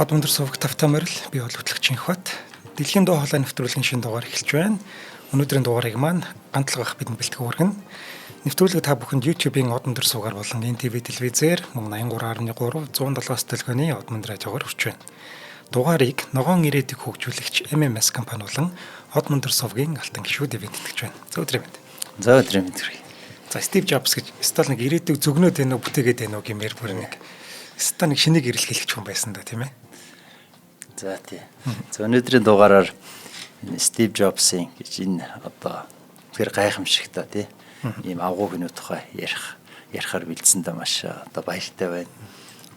Од өндөр суваг тавтай морил би бол хөтлөгч Инхбат. Дэлхийн дуу хоолой нэвтрүүлгийн шинэ дугаар эхэлж байна. Өнөөдрийн дугаарыг маань ганцлах бидэнд бэлтгэн хүргэнэ. Нэвтрүүлэг та бүхэнд YouTube-ийн Од өндөр сувгаар болон NTV телевизээр мөн 83.3 170-аас телефоны Од өндөр радиогоор хүрч байна. Дугаарыг ногоон ирээдүйг хөгжүүлэгч MMS компани болон Од өндөр сувгийн алтан гишүүд нэтгэж байна. За өдрийн мэнд. За өдрийн мэнд. За Стив Джобс гэж стол нэг ирээдүйг зөвгнөөд байна уу бүтээгээд байна уу гэмээр бүр нэг стол нэг шинийг ирэлхийлэгч хүн байсан да тийм ээ. За тий. За өнөөдрийн дугаараар Стив Джобсын гэж энэ одоо тэр гайхамшигтай тий ийм агуу хүний тухай ярихаар бэлдсэндээ маш одоо баяртай байна.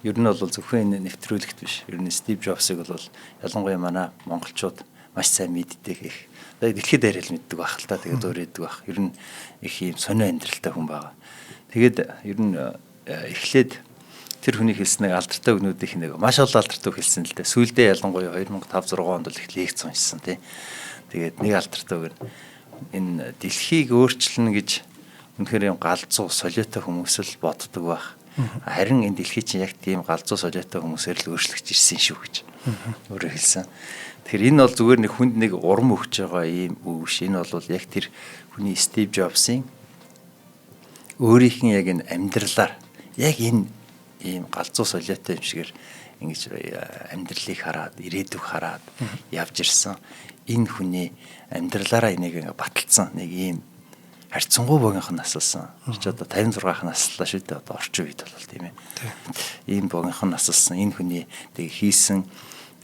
Ер нь бол зөвхөн энэ нэвтрүүлэгт биш. Ер нь Стив Джобсыг бол ялангуяа манай монголчууд маш сайн мэддэг их. Дэлхийд даяар л мэддэг байх л та. Тэгээд өөрөөдөг байх. Ер нь их ийм сонио амьдралтай хүн байгаа. Тэгээд ер нь эхлээд тэр хүний хэлснэг алдартай өгнүүдийнх нэг маш олон алдартай хэлсэн л дээ. Сүүлдээ ялангуяа 2005-6 онд л их лекц уншсан тий. Тэгээд нэг алдартай үг энэ дэлхийг өөрчилнө гэж үнэхээр юм галзуу солиотой хүмүүс л боддог байх. Харин энэ дэлхий чинь яг тийм галзуу солиотой хүмүүсээр л өөрчлөгдөж ирсэн шүү гэж өөрөө хэлсэн. Тэгэхээр энэ бол зүгээр нэг хүнд нэг урам өгч байгаа ийм үг биш. Энэ бол яг тэр хүний Стив Джобсын өөрийнх нь яг энэ амьдралаар яг энэ ийм галзуу солиотой юм шигээр ингэж амьдралыг хараад ирээдүг хараад явж ирсэн энэ хүний амьдралаараа энийг ингээ баталсан нэг ийм харьцангуй богинохон насалсан. Чи одоо 56 наслаа шүү дээ одоо орчин үед бол тийм ээ. Ийм богинохон насалсан энэ хүний тэг хийсэн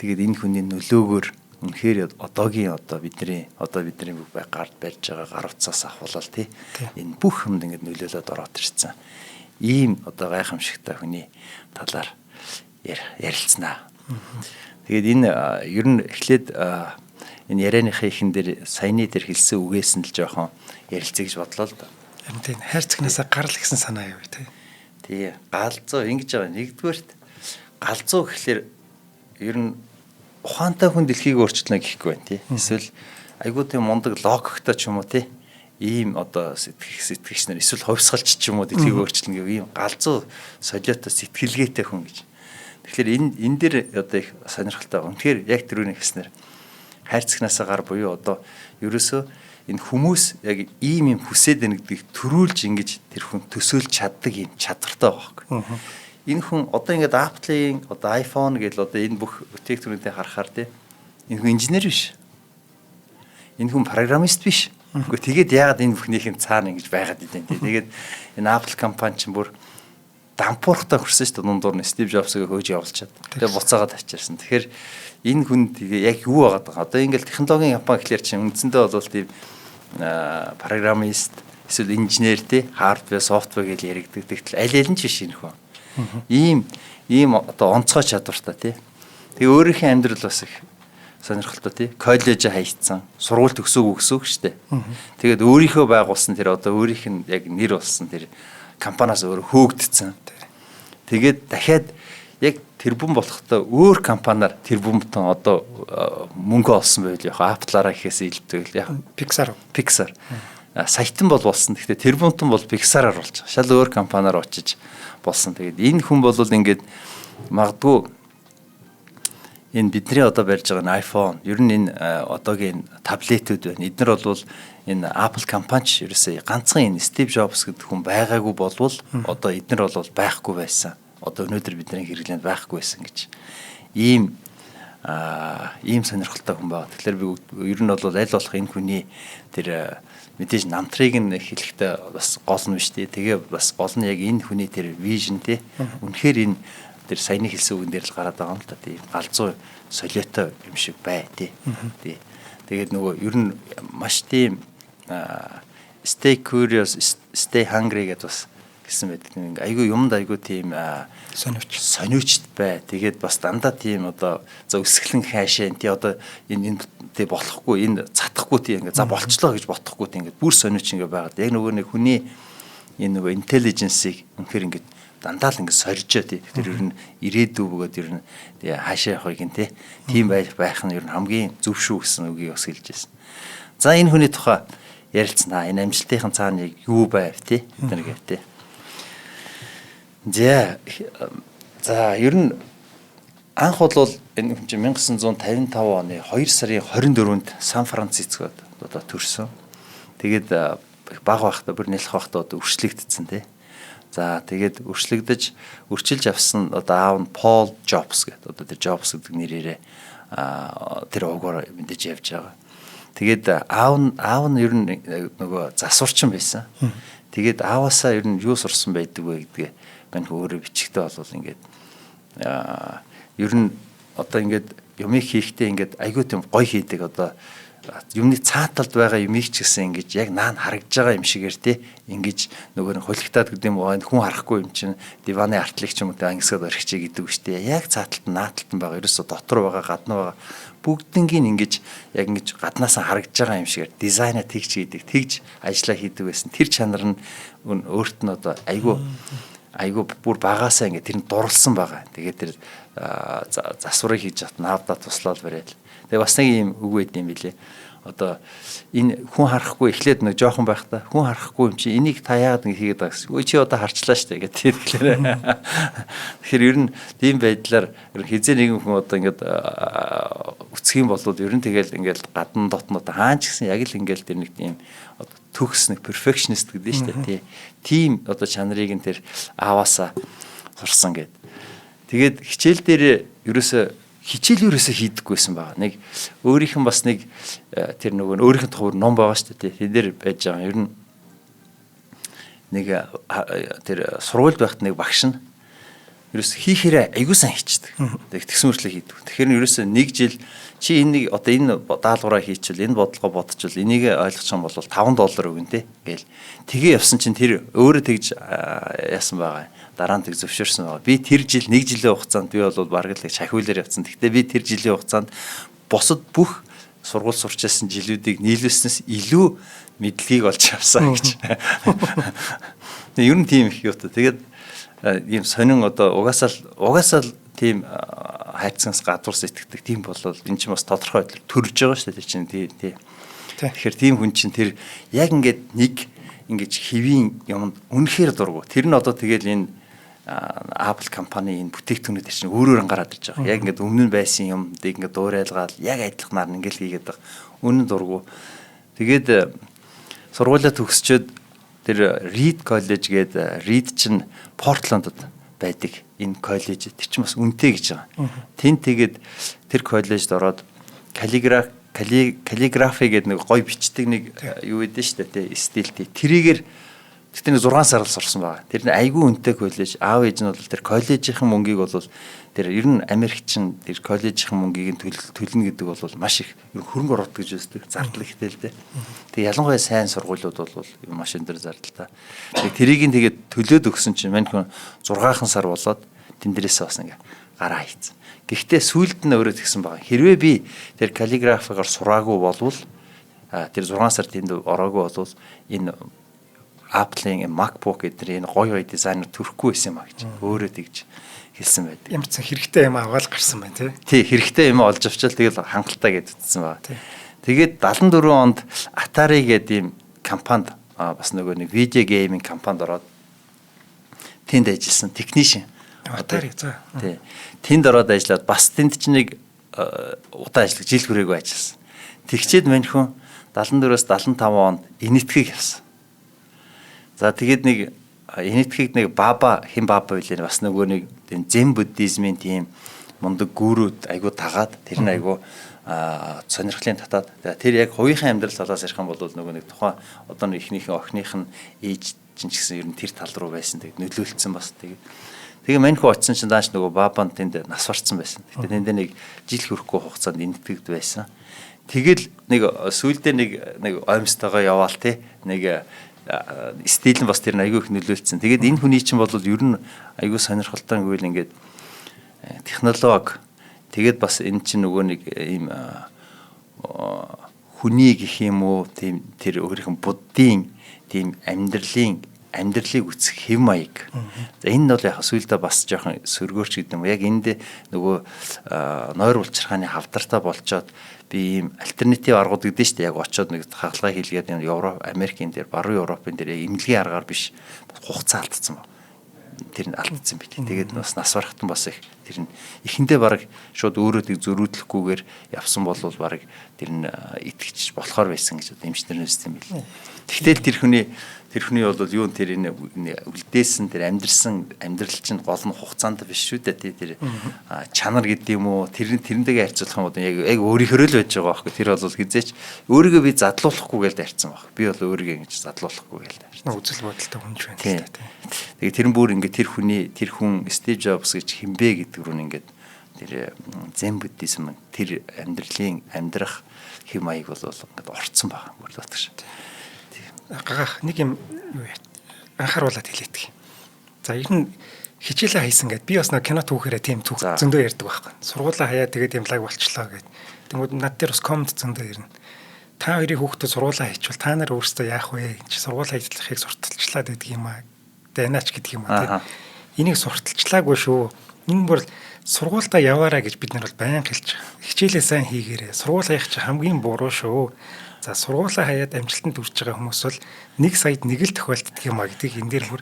тэгээд энэ хүний нөлөөгөөр үнэхээр одоогийн бидний гард барьж байгаа гар утсаас ахвалал тий энэ бүх юмд ингэ нөлөөлөд ороод ирсэн. Ийм одоо гайхамшигтай хүний талаар ярилцсанаа. Тэгээд энэ ер нь эхлээд энэ ярианыхаа ихэн дээр саяны дээр хэлсэн үгээс нь л жоохон ярилцъя гэж бодлоо л да. Харин тийм хайр цэгнээсээ гарал гисэн санаа юу тий. Тий галзуу ингэж байгаа. Нэгдүгээрт галзуу гэхэлэр ер нь ухаантай хүн дэлхийг өөрчилнө гэхгүй байна тий. Эсвэл айгуу тийм мундаг логиктой ч юм уу тий. Ийм одоо сэтгэгч нар эсвэл хувьсгалч ч юм уу дэлхийг өөрчилнө гэх ийм галзуу солиотой сэтгэлгээтэй хүн гэж. Тэгэхээр энэ дээр одоо их сонирхолтой. Үнэхээр яг тэрүүний хэлснээр хайр цэгнээсээ гар буюу одоо ерөөсөө энэ хүмүүс яг ийм юм хүсээд байна гэдгийг төрүүлж ингэж тэр хүн төсөөлж чаддаг юм чадвартай байгаа хэрэг. Энэ хүн одоо ингээд Apple-ийн одоо iPhone гэл одоо энэ бүх бүтээгдэхүүнүүдээ харахаар тий энэ хүн инженер биш. Энэ хүн программист биш. Гэхдээ тэгээд яагаад энэ бүхнийх нь цаана ингэж байгаад идэв тий. Тэгээд энэ Apple компани ч бүр дампуурхтаа хүрсэн шүү дээ. Дундуур нь Стив Джобсыг хөөж явуулчаад. Тэгээд буцаагаад авчирсан. Тэгэхээр энэ хүн яг юу байгаад байгаа. Одоо ингээл технологийн компани гэхэлэр чинь үндсэндээ бол тийм программист эсвэл инженер тий хардвер, софтвер гэж яригддаг. Тэгтэл аль нь ч биш энэ хүн. Ийм одоо онцгой чадвартай тий. Тэгээ өөрийнхөө амьдрал бас их сонирхолтой тий. Коллеж хайцсан, сургууль төгсөөг штэ. Тэгээд өөрийнхөө байгуулсан тэр одоо өөрийнх нь яг нэр болсон тэр компаниас өөрөө хөөгдсөн. Тэгээд дахиад яг тэрбум болохтой өөр компаниар тэрбумтон одоо мөнгө олсон байл яг Apple-аараа ихээс илбдэг л яг Pixar. Саятан бол болсон. Гэхдээ тэрбумтон бол Pixar-аар болж байгаа. Шал өөр компаниар очиж болсон. Тэгээд энэ хүн бол ингээд магадгүй энэ бидний одоо барьж байгаа нь iPhone, ер нь энэ одоогийн таблетүүд байна. Эднэр бол энэ Apple компани ч ерөөсөө ганцхан энэ Стив Джобс гэдэг хүн байгаагүй болвол одоо эднэр бол байхгүй байсан. Одоо өнөөдөр бидний хэрэглээнд байхгүй байсан гэж ийм сонирхолтой хүн байна. Тэгэхээр би ер нь бол аль болох энэ хүний тэр мэдээж намтрыг нь хэлэхдээ бас гол нь биш тий. Тэгээ бас гол нь яг энэ хүний тэр вижн тий. Үнэхээр энэ тэр саяны хэлсэн үгэн дээр л гараад байгаа юм л та тий. Галзуу солиотой юм шиг бай тий. Тий. Тэгээд нөгөө ер нь маш тийм stay curious, stay hungry гэдэг бас гэсэн байдаг. Айгүй юмд айгүй тийм сониучд бай. Тэгээд бас дандаа тийм одоо за өсгөлэн хайшаа тий одоо энэ тий болохгүй энэ цатахгүй тий ингээ за болчлоо гэж бодохгүй тий ингээ бүр сониуч ингээ байгаад яг нөгөө нэг хүний энэ нөгөө интеллиженсийг үнэхээр ингээ дандаа л ингээ соржоо тий. Тэр ер нь ирээдүй бөгөөд ер нь тий хаашаа явахыг нь тий тийм байх нь ер нь хамгийн зөв шүү гэсэн үгийг бас хэлж байсан. За энэ хүний тухай ярилцсанаа. Энэ амжилтынхын цаана юу байв тий эдгээр гэв тий. За ер нь анх бол энэ хүн чинь 1955 оны 2 сарын 24-нд Сан Францискод одоо төрсөн. Тэгээд баг байхдаа бүр нэлэх байхдаа одоо өршлөгдсөн тий. За тэгээд өрчилж авсан одоо аав нь Пол Джобс гэдэг одоо тэр Джобс гэдэг нэрээрээ тэр угаар мэдээж явж байгаа. Тэгээд аав нь ер нь нөгөө засварчин байсан. Тэгээд ааваасаа ер нь юу сурсан байдаг вэ гэдгээ мань өөрөө бичгтээ болвол ингээд ер нь одоо ингээд юмыг хийхдээ ингээд айгүй тийм гой хийдэг одоо юмны цааталд байгаа юмыг ч гэсэн ингэж яг наан харагдж байгаа юм шигээр те ингэж нөгөө хөлөгтаад гэдэг юм уу хүн харахгүй юм чинь диваны артлыг ч юм уу ангисгад орхичээ гэдэг үстэй яг цааталт нааталтан байгаа ерөөсө дотор байгаа гадна байгаа бүгднийг ингэж яг ингэж гаднаасаа харагдж байгаа юм шигээр дизайна тэгж хийдэг тэгж ажиллаа хийдэг байсан тэр чанар нь өөрт нь одоо айгүй бүр багаасаа ингэ тэр нь дурлсан байгаа тэгээд тэр засварыг хийж чад наавдаа туслаад бариад тэгээ бас нэг юм үг байд юм билээ. Одоо энэ хүн харахгүй эхлээд нэг жоохон байхдаа хүн харахгүй юм чи энийг та яагаад ингэ хийгээд байгаа гэсэн. Өө чи одоо харчлаа штэ гэдэг тэгэхээр. Тэгэхээр ер нь тийм байдлаар хизээ нэгэн хүн одоо ингээд үцэх юм бол ер нь тэгэл ингээд гадна дотнод хаан ч гэсэн яг л ингээд тэр нэг тийм төгс нэг перфекшнист гэдэг нь штэ тий. Тийм одоо чанарыг нь тэр ааваасаа сурсан гэд. Тэгээд хичээл дээр хичээл ерөөсөө хийдэггүйсэн байгаа. Нэг өөрийнх нь бас нэг тэр нөгөө өөрийнх нь тухайр ном байгаа шүү дээ. Тэн дээр байж байгаа. Ер нь нэг тэр сургуульд байхад нэг багш нь ерөөсөө хийхээрээ аягүй сайн хийчихдэг. Тэгсэн мөрчлөө хийдэг. Тэгэхээр ерөөсөө нэг жил чи энийг одоо энэ даалгавраа хийчихвэл энэ бодлогоо бодчихвол энийг ойлгох юм бол $5 өгнө те гээл. Тэгээ явсан чинь тэр өөрөө тэгж яасан байгаа. Дараа нь тэг зөвшөөрсөн байгаа. Би тэр жил нэг жилийн хугацаанд би бол бараг л шахиулаар явцсан. Гэхдээ би тэр жилийн хугацаанд босод бүх сургууль сурчсан жилүүдийг нийлүүлснээс илүү мэдлэгийг олж авсан гэж. Ер нь тийм их юу та. Тэгээд ийм сонин одоо угаасаа л тийм хайцсанаас гадуурс итгэдэг тийм болол эн чинь бас тодорхой байдлаар төрж байгаа шүү дээ чинь тий. Тэгэхээр тийм хүн чинь тэр яг ингээд нэг ингэж хэвийн юмд үнэхээр дургу. Тэр нь одоо тэгэл энэ Apple компани энэ бүтээгдэхүүнүүд чинь өөрөөр гараад ирж байгаа. Яг ингээд өмнө нь байсан юмдыг ингээд дуурайлгаад яг адилханаар нь ингээд хийгээд байгаа. Үнэн дургу. Тэгээд сургуулаа төгсчөөд тэр Reed College гэдэг Reed чинь Портландд байдаг энэ коллеж. Тэр чинь бас үнэтэй гэж байгаа. Тэнд тэгээд тэр коллежд ороод каллиграфи гэдэг нэг гой бичдэг нэг юу гэдэг нь шүү дээ, стилтэй. Тэрийгээр тэгтээ нэг 6 сар л сурсан байгаа. Тэр нь айгүй үнэтэй коллеж. Аав ээж нь бол тэр коллежийн мөнгийг бол тэр ер нь Америкчин тэр коллежийн мөнгийг төлнө гэдэг бол маш их хөрөнгө оруулалт гэж үздэг. Зардал ихтэй л дээ. Тэг ялангуяа сайн сургуулиуд бол маш өндөр зардалтай. Тэг тэрийг нь тэгээд төлөөд өгсөн чинь мань хүн 6 сар болоод тэн дээрээс бас ингээ гараа хийцэн. Гэхдээ сүүлд нь өөрөө тэгсэн байгаа. Хэрвээ би тэр каллиграфигаар сураагүй болвол тэр 6 сар тэнд ороогүй болвол энэ Apple-ийн MacBook гэдэг энэ гоё дизайнер төрөхгүй байсан юм а гэж өөрөө тэгж хэлсэн байдаг. Ямар ч хэрэгтэй юм аваад гарсан байна тий. Хэрэгтэй юм олж авчаал тэгэл хангалттай гэж утсан байгаа. Тэгээд 74 онд Atari гэдэг ийм компанид бас нөгөө нэг видео гейминг компанид ороод тэнд ажилласан технишин. Atari за. Тий. Тэнд ороод ажиллаад бас тэнд ч нэг удаа ажиллаж жил хүрээгүй ажилласан. Тэгчээд мань хүн 74-өөс 75 онд энэтхийг явсан. За тэгээд нэг энэтхийг нэг баба билээ бас нөгөө нэг зэн буддизмын тийм мундаг гүрүүд айгуу тагаад тэр нь айгуу сонирхлын татаад тэр яг хувийнхаа амьдрал талаас ярих юм бол нөгөө нэг тухайн одоо нэг ихнийхэн охиных нь ээж чинь ч гэсэн ер нь тэр тал руу байсан тэгээд нөлөөлцсөн бас тэгээ мань хөө очсон чинь дааш нөгөө бабанд тэнд нас барцсан байсан. Гэтэ тэнд нэг жил хүрэхгүй хугацаанд энэтгэгд байсан. Тэгэл нэг сүүлдээ нэг оймстойгоо яваал те нэг стил нь бас тэр айгүй их нөлөөлцсөн. Тэгээд энэ хүний чинь бол ер нь айгүй сонирхолтой гэвэл ингээд технологи тэгээд бас энэ чинь нөгөө нэг ийм хүний гэх юм уу тийм тэр өөрийнх нь буддийн тийм амьдралыг үсэх хэв маяг. За энэ нь бол яг сүүлдээ бас жоохон сөргөөрч гэдэг юм. Яг энд нөгөө нойр булчирхааны хавдартай болчоод би ийм альтернатив аргууд гэдэг нь шүү дээ. Яг очиод нэг хаалгаа хийлгээд энэ Европ, Америкийн дээр, баруун Европын дээр яг имлэгийн аргаар биш хугацаа алдсан ба. тэр нь алдсан бит. Тэгээд бас нас барахтан бас их тэр нь эхэндээ баг шууд өөрөө тийг зөрүүдлэхгүйгээр явсан бол баг тэр нь итгэж болохоор байсан гэж эмчнэр нэссэн юм бэл. Тэгтэл тэр хүний бол юу тэр энэ үлдээсэн тэр амьдрал чинь гол нь хугацаанд биш шүү дээ. Тэр чанар гэдэг юм уу тэрнтэйгээ харьцуулах юм бол яг өөрийнхөө л байж байгаа байхгүй. Тэр бол хизээч өөрийгөө би задлуулахгүй гэж дайрцсан баг. Би бол өөрийгөө ингэж задлуулахгүй гэж дайрцсан. Үзэл бодолтой хүн ч байна л да. Тэгээ тэр бүр ингээд тэр хүн Стив Джобс гэж хинбэ гэдэг рүү ингээд тэр зен буддизм тэр амьдрах хэм маяг бол ингээд орцсон байгаа бүр дотгош. Гагах нэг юм анхааруулаад хэлээдэг. За ер нь хичээлээ хайсан гэд би бас нэг кино түүхээрээ тийм түүх зөндөө ярьдаг байхгүй. Сургуулаа хаяа тэгээд юм лаг болчлоо гэд. Тэнгүүд над дээр бас комент зөндөө ирнэ. Та хоёрын хүүхдүүд сургуулаа хийчихвэл та нар өөрсдөө яах вэ? Чи сургуулаа хийхийг сурталчлаад байдаг юм аа. Дэнаач гэдэг юм аа. Энийг сурталчлаагүй шүү. Энэ бүр сургуультаа яваараа гэж бид нар бол байнга хэлж байгаа. Хичээлээ сайн хийгээрэй. Сургуулаа явах чи хамгийн буруу шүү. За сургуулаа хаяад амжилтанд хүрч байгаа хүмүүс бол 1 саяд нэг л тохиолддог юм а гэдгийг энэ дээр бүр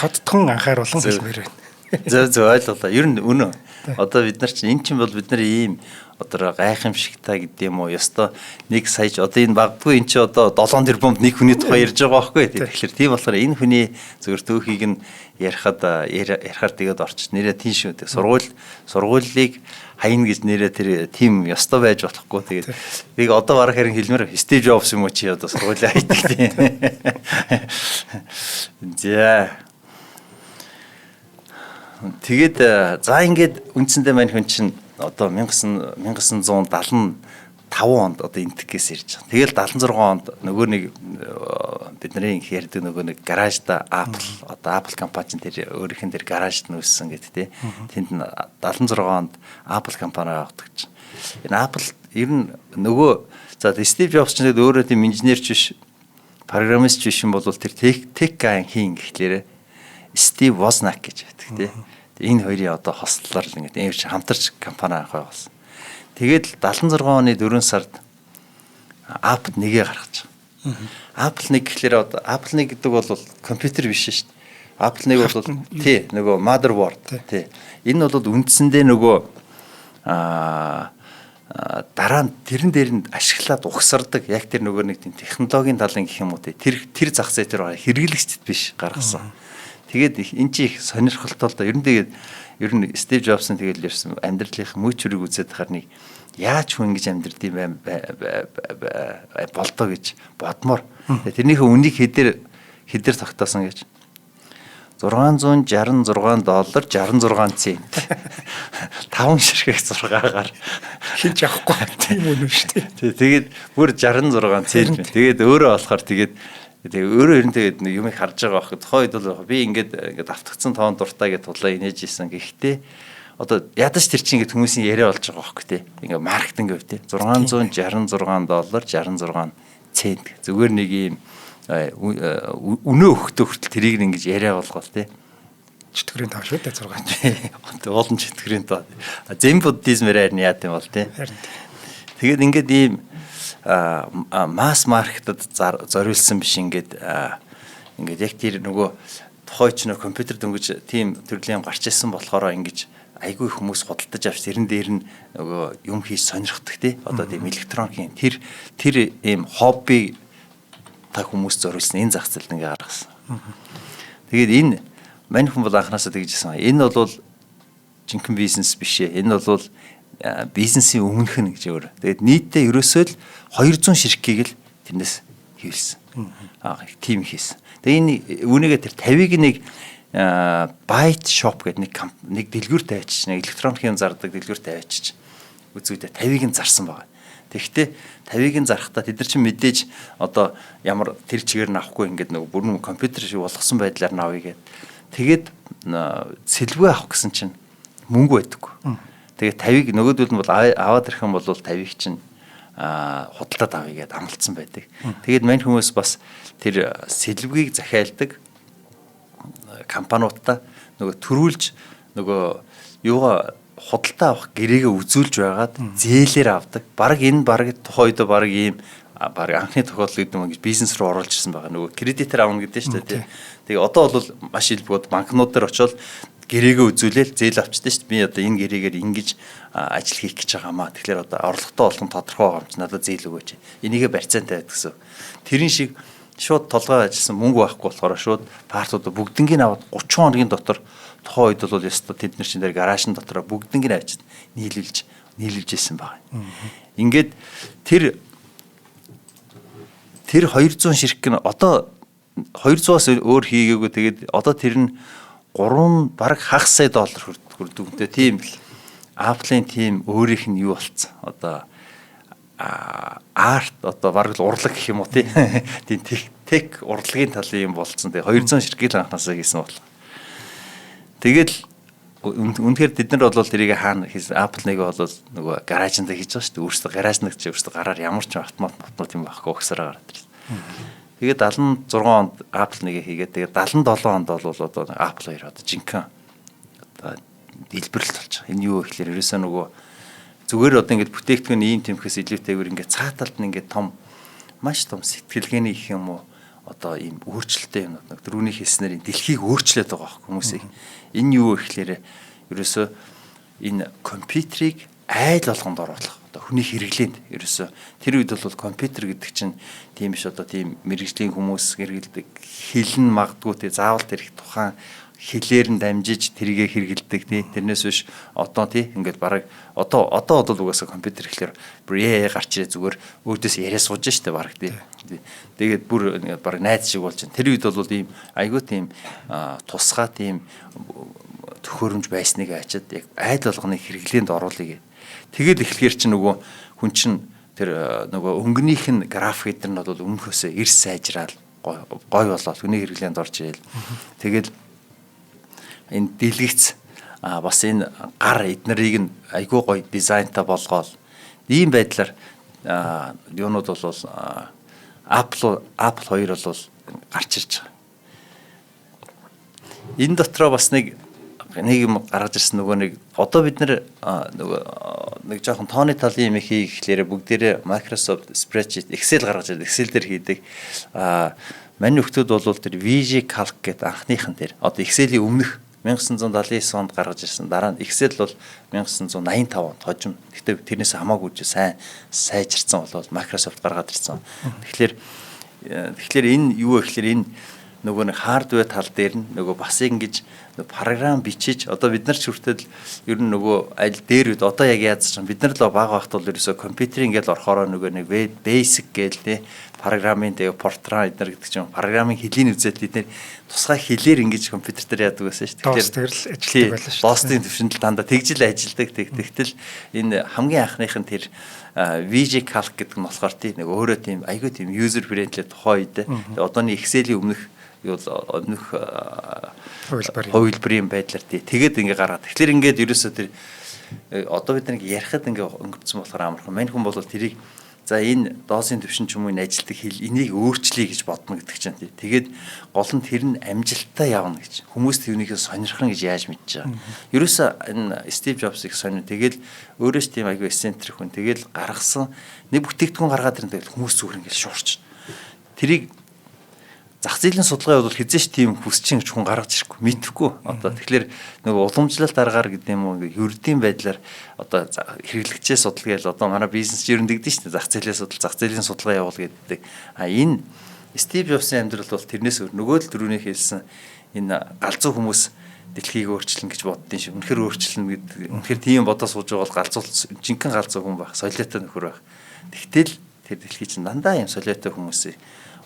тодтхон анхааруулan хэлмээр байна. Зөв ойлголоо. Ер нь үнэн. Одоо бид нар чинь эн чинь бол бид нар ийм одоо гайхамшигтай гэдэг юм уу? Ёстой 1 саяж одоо энэ багтгүй эн чинь одоо 7 тэрбумд нэг хүний тухай ярьж байгаа байхгүй. Тэгэхээр тийм болохоор энэ хүний зөвхөн төөхийг нь ярихаар тэгээд орчих. Нэрээ тийм шүү дээ. Сургуулийг хаяна гэж нэрээ тэр тийм ёстой байж болохгүй. Тэгээд нэг одоо барах хэрэг хэлмээр Стив Джобс юм уу чи одоо сургуулаа хайдаг тийм. За. Тэгээд за ингээд үндсэндээ мань хүн чинь одоо 1975 онд одоо энтгэхээс ирж байгаа. Тэгэл 76 онд нөгөө нэг бидний ярьдаг нөгөө нэг гаражда Apple компани чинь тэр өөрийнх нь тэр гаражд нүүссэн гэдэг тий. Тэнд 76 онд Apple компани авдаг чинь. Энэ Apple ер нь нөгөө за Стив Джобс ч өөрөө тийм инженерч биш, программист биш юм бол тэр tech guy хийн гэхлээрээ Стив Возняк гэж байдаг тий. Энэ хоёрын одоо хослолоор л ингээд эвч хамтарч компани анх байгуулсан. Тэгээд 76 оны 4 сард Apple 1-ээ гаргаж байгаа. Apple 1 гэхлээр одоо Apple 1 гэдэг бол компьютер биш шүү дээ. Apple 1 бол тий нөгөө motherboard тий. Энэ бол үндсэндээ нөгөө дараа нь тэрэн дээр нь ашиглаад угсардаг яг тэр нөгөө нэг тийм технологийн талын гэх юм уу тий. Тэр зах зээл дээр хэрэглэгчдэд биш гаргасан. Тэгээд энэ чи их сонирхолтой л да. Ер нь Стив Джобсын тэгэл ярьсан амьдралынх мөчрийг үзээд харныг яаж хүн ингэж амьдрд юм болдоо гэж бодмоор. Тэрнийхээ үнийг хэдээр тогтоосон гэж $666.66. 5 ширхэг 6-аар хинч авахгүй тийм үнэн шүү дээ. Тэгээд бүр 66 цент. Тэгээд өөрөө болохоор тэгээд өөрөө ер нь тэгээд юм их харж байгаа байхгүй. Тухайд бол би ингээд автгцсан тоон дуртай гэж тулаа инээж исэн. Гэхдээ одоо ядаж тэр чинь ингээд хүмүүсийн яриа болж байгаа байхгүй тий. Ингээд маркетинг гэв тий. $666.66. Зүгээр нэг юм өнөө өгтөө хүртэл тэрийг ингэж яриа болгоол тий. Чөтгөрийн тав шүү дээ 6. Олон чөтгөрийн тав. Зен буддизмээр яа гэм бол тий. Тэгээд ингээд ийм масс маркетад зориулсан биш ингээд яг тэр нөгөө тухай ч нөө компьютер дөнгөж тийм төрлийн гарч ирсэн болохоор ингэж айгүй хүмүүс худалдаж авч тэрэн дээр нь нөгөө юм хийж сонирхдаг тий. Одоо тийм электроникийн тэр ийм хобби та хүмүүс зориулсан энэ зах зээлд ингээ гаргасан. Тэгээд энэ мань хүн бол анханасаа тэгжсэн. Энэ бол жинхэнэ бизнес биш ээ. Энэ бол бизнесийн өмнөх нь гэж өөр. Тэгээд нийтдээ ерөөсөө л 200 ширхгийг л тэрнээс хийвэлсэн. Тийм хийсэн. Тэгээд энэ үүнийгээ тэр 50-ыг нэг Byte Shop гэдэг нэг дэлгүүр тавьчих, нэг электроникийн зардаг дэлгүүр тавьчих. Үзүүдэд 50-ыг нь зарсан байгаа. Тэгэхдээ 50-ыг нь зарахтаа тэд нар чинь мэдээж одоо ямар тэр чигээр нь авахгүй ингээд нөгөө бүрэн компьютер шиг болгосон байдлаар нь авъя гэд. Тэгээд сэлбгээ авах гэсэн чинь мөнгө байдаггүй. Тэгээд 50-ыг нөгөөдөл нь бол аваад ирэх юм бол 50-ыг чинь худалдаад авъя гэд амлцсан байдаг. Тэгээд мань хүмүүс бас тэр сэлбгийг захиалдаг компаниудаа нөгөө төрүүлж нөгөө юугаа худалдаа авах гэрээгээ үзүүлж байгаад зээлээр авдаг. Бараг тухайн үед бараг ийм бараг анхны тохиолдол гэдэг юм гэж бизнес руу оруулж ирсэн байгаа. Нөгөө кредитээр авна гэдэг шүү дээ. Тэгээ одоо бол маш илбгүүд банкнууд дээр очиод гэрээгээ үзүүлээл зээл авчдээ шүү дээ. Би одоо энэ гэрээгээр ингэж ажил хийх гэж байгаамаа. Тэгэхээр одоо орлоготой болгон тодорхой байгаа юм чи надад зээл өгөөч. Энийгээ барьцаантай байдаг гэсэн. Тэрийн шиг шууд толгой ажилласан мөнгө байхгүй болохоор шууд партуудаа бүгднийг аваад 30 хоногийн дотор тухайн үед бол ёстой тэд нар чинь дээр гаражын дотроо бүгднийг авчид нийлүүлж исэн байгаа. Ингээд тэр 200 ширхэг нь одоо 200-аас өөр хийгээгүй тэгээд одоо тэр нь 3 бараг хагас сая доллар хүрдэг. Тийм л Apple-ийн тийм өөрийнх нь юу болцсон. Одоо арт одоо бараг л урлаг гэх юм уу тийм тех урлагийн талын юм болцсон. Тэгээ 200 ширхэг л анханасаа хийсэн бол. Тэгэл үнэхээр бид нар бол тэрийг хаана хийсэн Apple нэг бол нөгөө гаражинд хийж байгаа шүү дээ. Өөрсдөө гараж нэг чи өөрсдөө гараар ямар ч автомат юм байхгүй өгсөрөө гараад ирсэн. Тэгээд 76 онд Apple нэгээ хийгээд тэгээд 77 онд бол одоо Apple 2 одоо жинхэнэ одоо дэлбэрэлт болж байгаа. Энэ юу гэхээр ерөөсөө нөгөө зүгээр одоо ингээд бүтээгдэхүүн ийм тэмхээс илүүтэйгээр ингээд цааталд нь ингээд том маш том сэтгэлгээний их юм уу одоо ийм өөрчлөлттэй юм нэг дөрөвний хэлснээр дэлхийг өөрчлөөд байгаа хүмүүсийг. Энэ юу гэхээр ерөөсөө энэ компьютерийг айл болгонд оруулах одоо хүний хэрэглээнд ерөөсөө тэр үед бол компьютер гэдэг чинь тийм биш одоо тийм мэрэгжлийн хүмүүс хэрэгэлдэг хэлн магадгүй тий заавал тэр их тухайн хэлээр нь дамжиж тэрийгэ хэрэгэлдэг тий тэрнээс биш одоо тий ингээд бараг одоо бол угаасаа компьютер гэхэлэр бүр гарч ирээ зүгээр өөрдөөс яриа сууж штэ бараг тий тэгээд бүр бараг найз шиг болж байна тэр үед бол ийм айгүй тийм тусгай тийм төхөөрөмж байсныг ачаад яг айл болгоны хэрэглээнд оруулъя. Тэгэл эхлэхээр чинь нөгөө хүн чинь тэр нөгөө өнгөнийх нь график эдэр нь бол өмнөхөөсөө эрс сайжраал гой болоод хүний хэрэглээнд орж ирэл. Тэгэл энэ дэлгэц бас энэ гар эднэрийг нь айгүй гоё дизайнтай болгоол ийм байдлаар юунууд бол Apple 2 бол гарч ирж байгаа. Энэ дотроо бас нэг юм гаргаж ирсэн нөгөө нэг одоо бид нөгөө нэг жоохон тооны талын юм хийхлээр бүгдээрээ Microsoft Spreadsheet Excel гаргаж ирээд Excel дээр хийдэг. Манай нөхдүүд бол тэр VG Calc гэдэг анхныхан дээр одоо Excel-ийн өмнөх 1979 онд гаргаж ирсэн. Дараа нь Excel бол 1985 онд хожим. Гэхдээ тэрнээс хамаагүй сайн сайжирсан болоод Microsoft гаргаад ирсэн. Тэгэхээр энэ юу гэхээр энэ нөгөө нэг хардвер тал дээр нь нөгөө бас ингэж програм бичиж одоо бид нар ч хүртэл ер нь нөгөө аль дээр үед одоо яг яаж ч бид нар л баг багт бол ерөөсө компьютер ингээл орохороо нөгөө нэг basic гээл те програмын тэгээ Fortran эднэр гэдэг чинь програмын хэлийн үзэл эднэр тусгай хэлээр ингэж компьютер дээр яадаг байсан шүү дээ. Тэгэхээр л ажилладаг байлаа шүү. Достын төвшөнд дандаа тэгжил ажилладаг. Тэгтэл энэ хамгийн анхных нь тэр VG Calc гэдэг нь болохоор тийм нэг өөрөө тийм айгүй тийм user friendly тухай үед одооний Excel-ийн өмнөх өмнөх хувилбарын байдлаар тэгээд ингээ гаргаад. Тэгэхээр ингээд ерөөсөө тэр одоо бид нэг ярихад ингээ өнгөрцөн болохоор амархан. Мань хүн бол тэрийг за энэ доосын төвшин ч юм уу энэ ажилтдаг хэл энийг өөрчлөе гэж бодно гэдэг чинь. Тэгээд гол нь тэр нь амжилттай явна гэж. Хүмүүс тэрнийхээ сонирхно гэж яаж мэдэж байгаа. Ерөөсөө энэ Steve Jobs-ыг сонир. Тэгээд өөрөөс тийм айгүй эсцентрик хүн. Тэгээд гаргасан нэг бүтээгдэхүүн гаргаад ирэн тэгээд хүмүүс зүгээр ингээ шуурч. Тэрийг зах зээлийн судалгаа бол хизээш тийм хүсчин гэж хүн гаргаж ирэхгүй мэдхгүй. Одоо тэгэхээр нөгөө уламжлалт аргаар гэдэг юм уу ердийн байдлаар одоо хэрэглэгчээ судалгаал одоо манай бизнес ер нь дэгдэн шүү дээ. Зах зээлийн судалгаа явуул гэдэг. Энэ Стив Джобсын амьдрал бол тэрнээс нөгөө л дөрөвний хэлсэн энэ галзуу хүмүүс дэлхийг өөрчилнө гэж боддгийн шиг. Үнэхээр өөрчилнө гэдэг. Үнэхээр тийм бодоо сууж байгаа бол галзуу жинхэнэ галзуу хүн байх, солиотой нөхөр байх. Тэгтэл тэр дэлхий чинь дандаа юм солиотой хүмүүсээ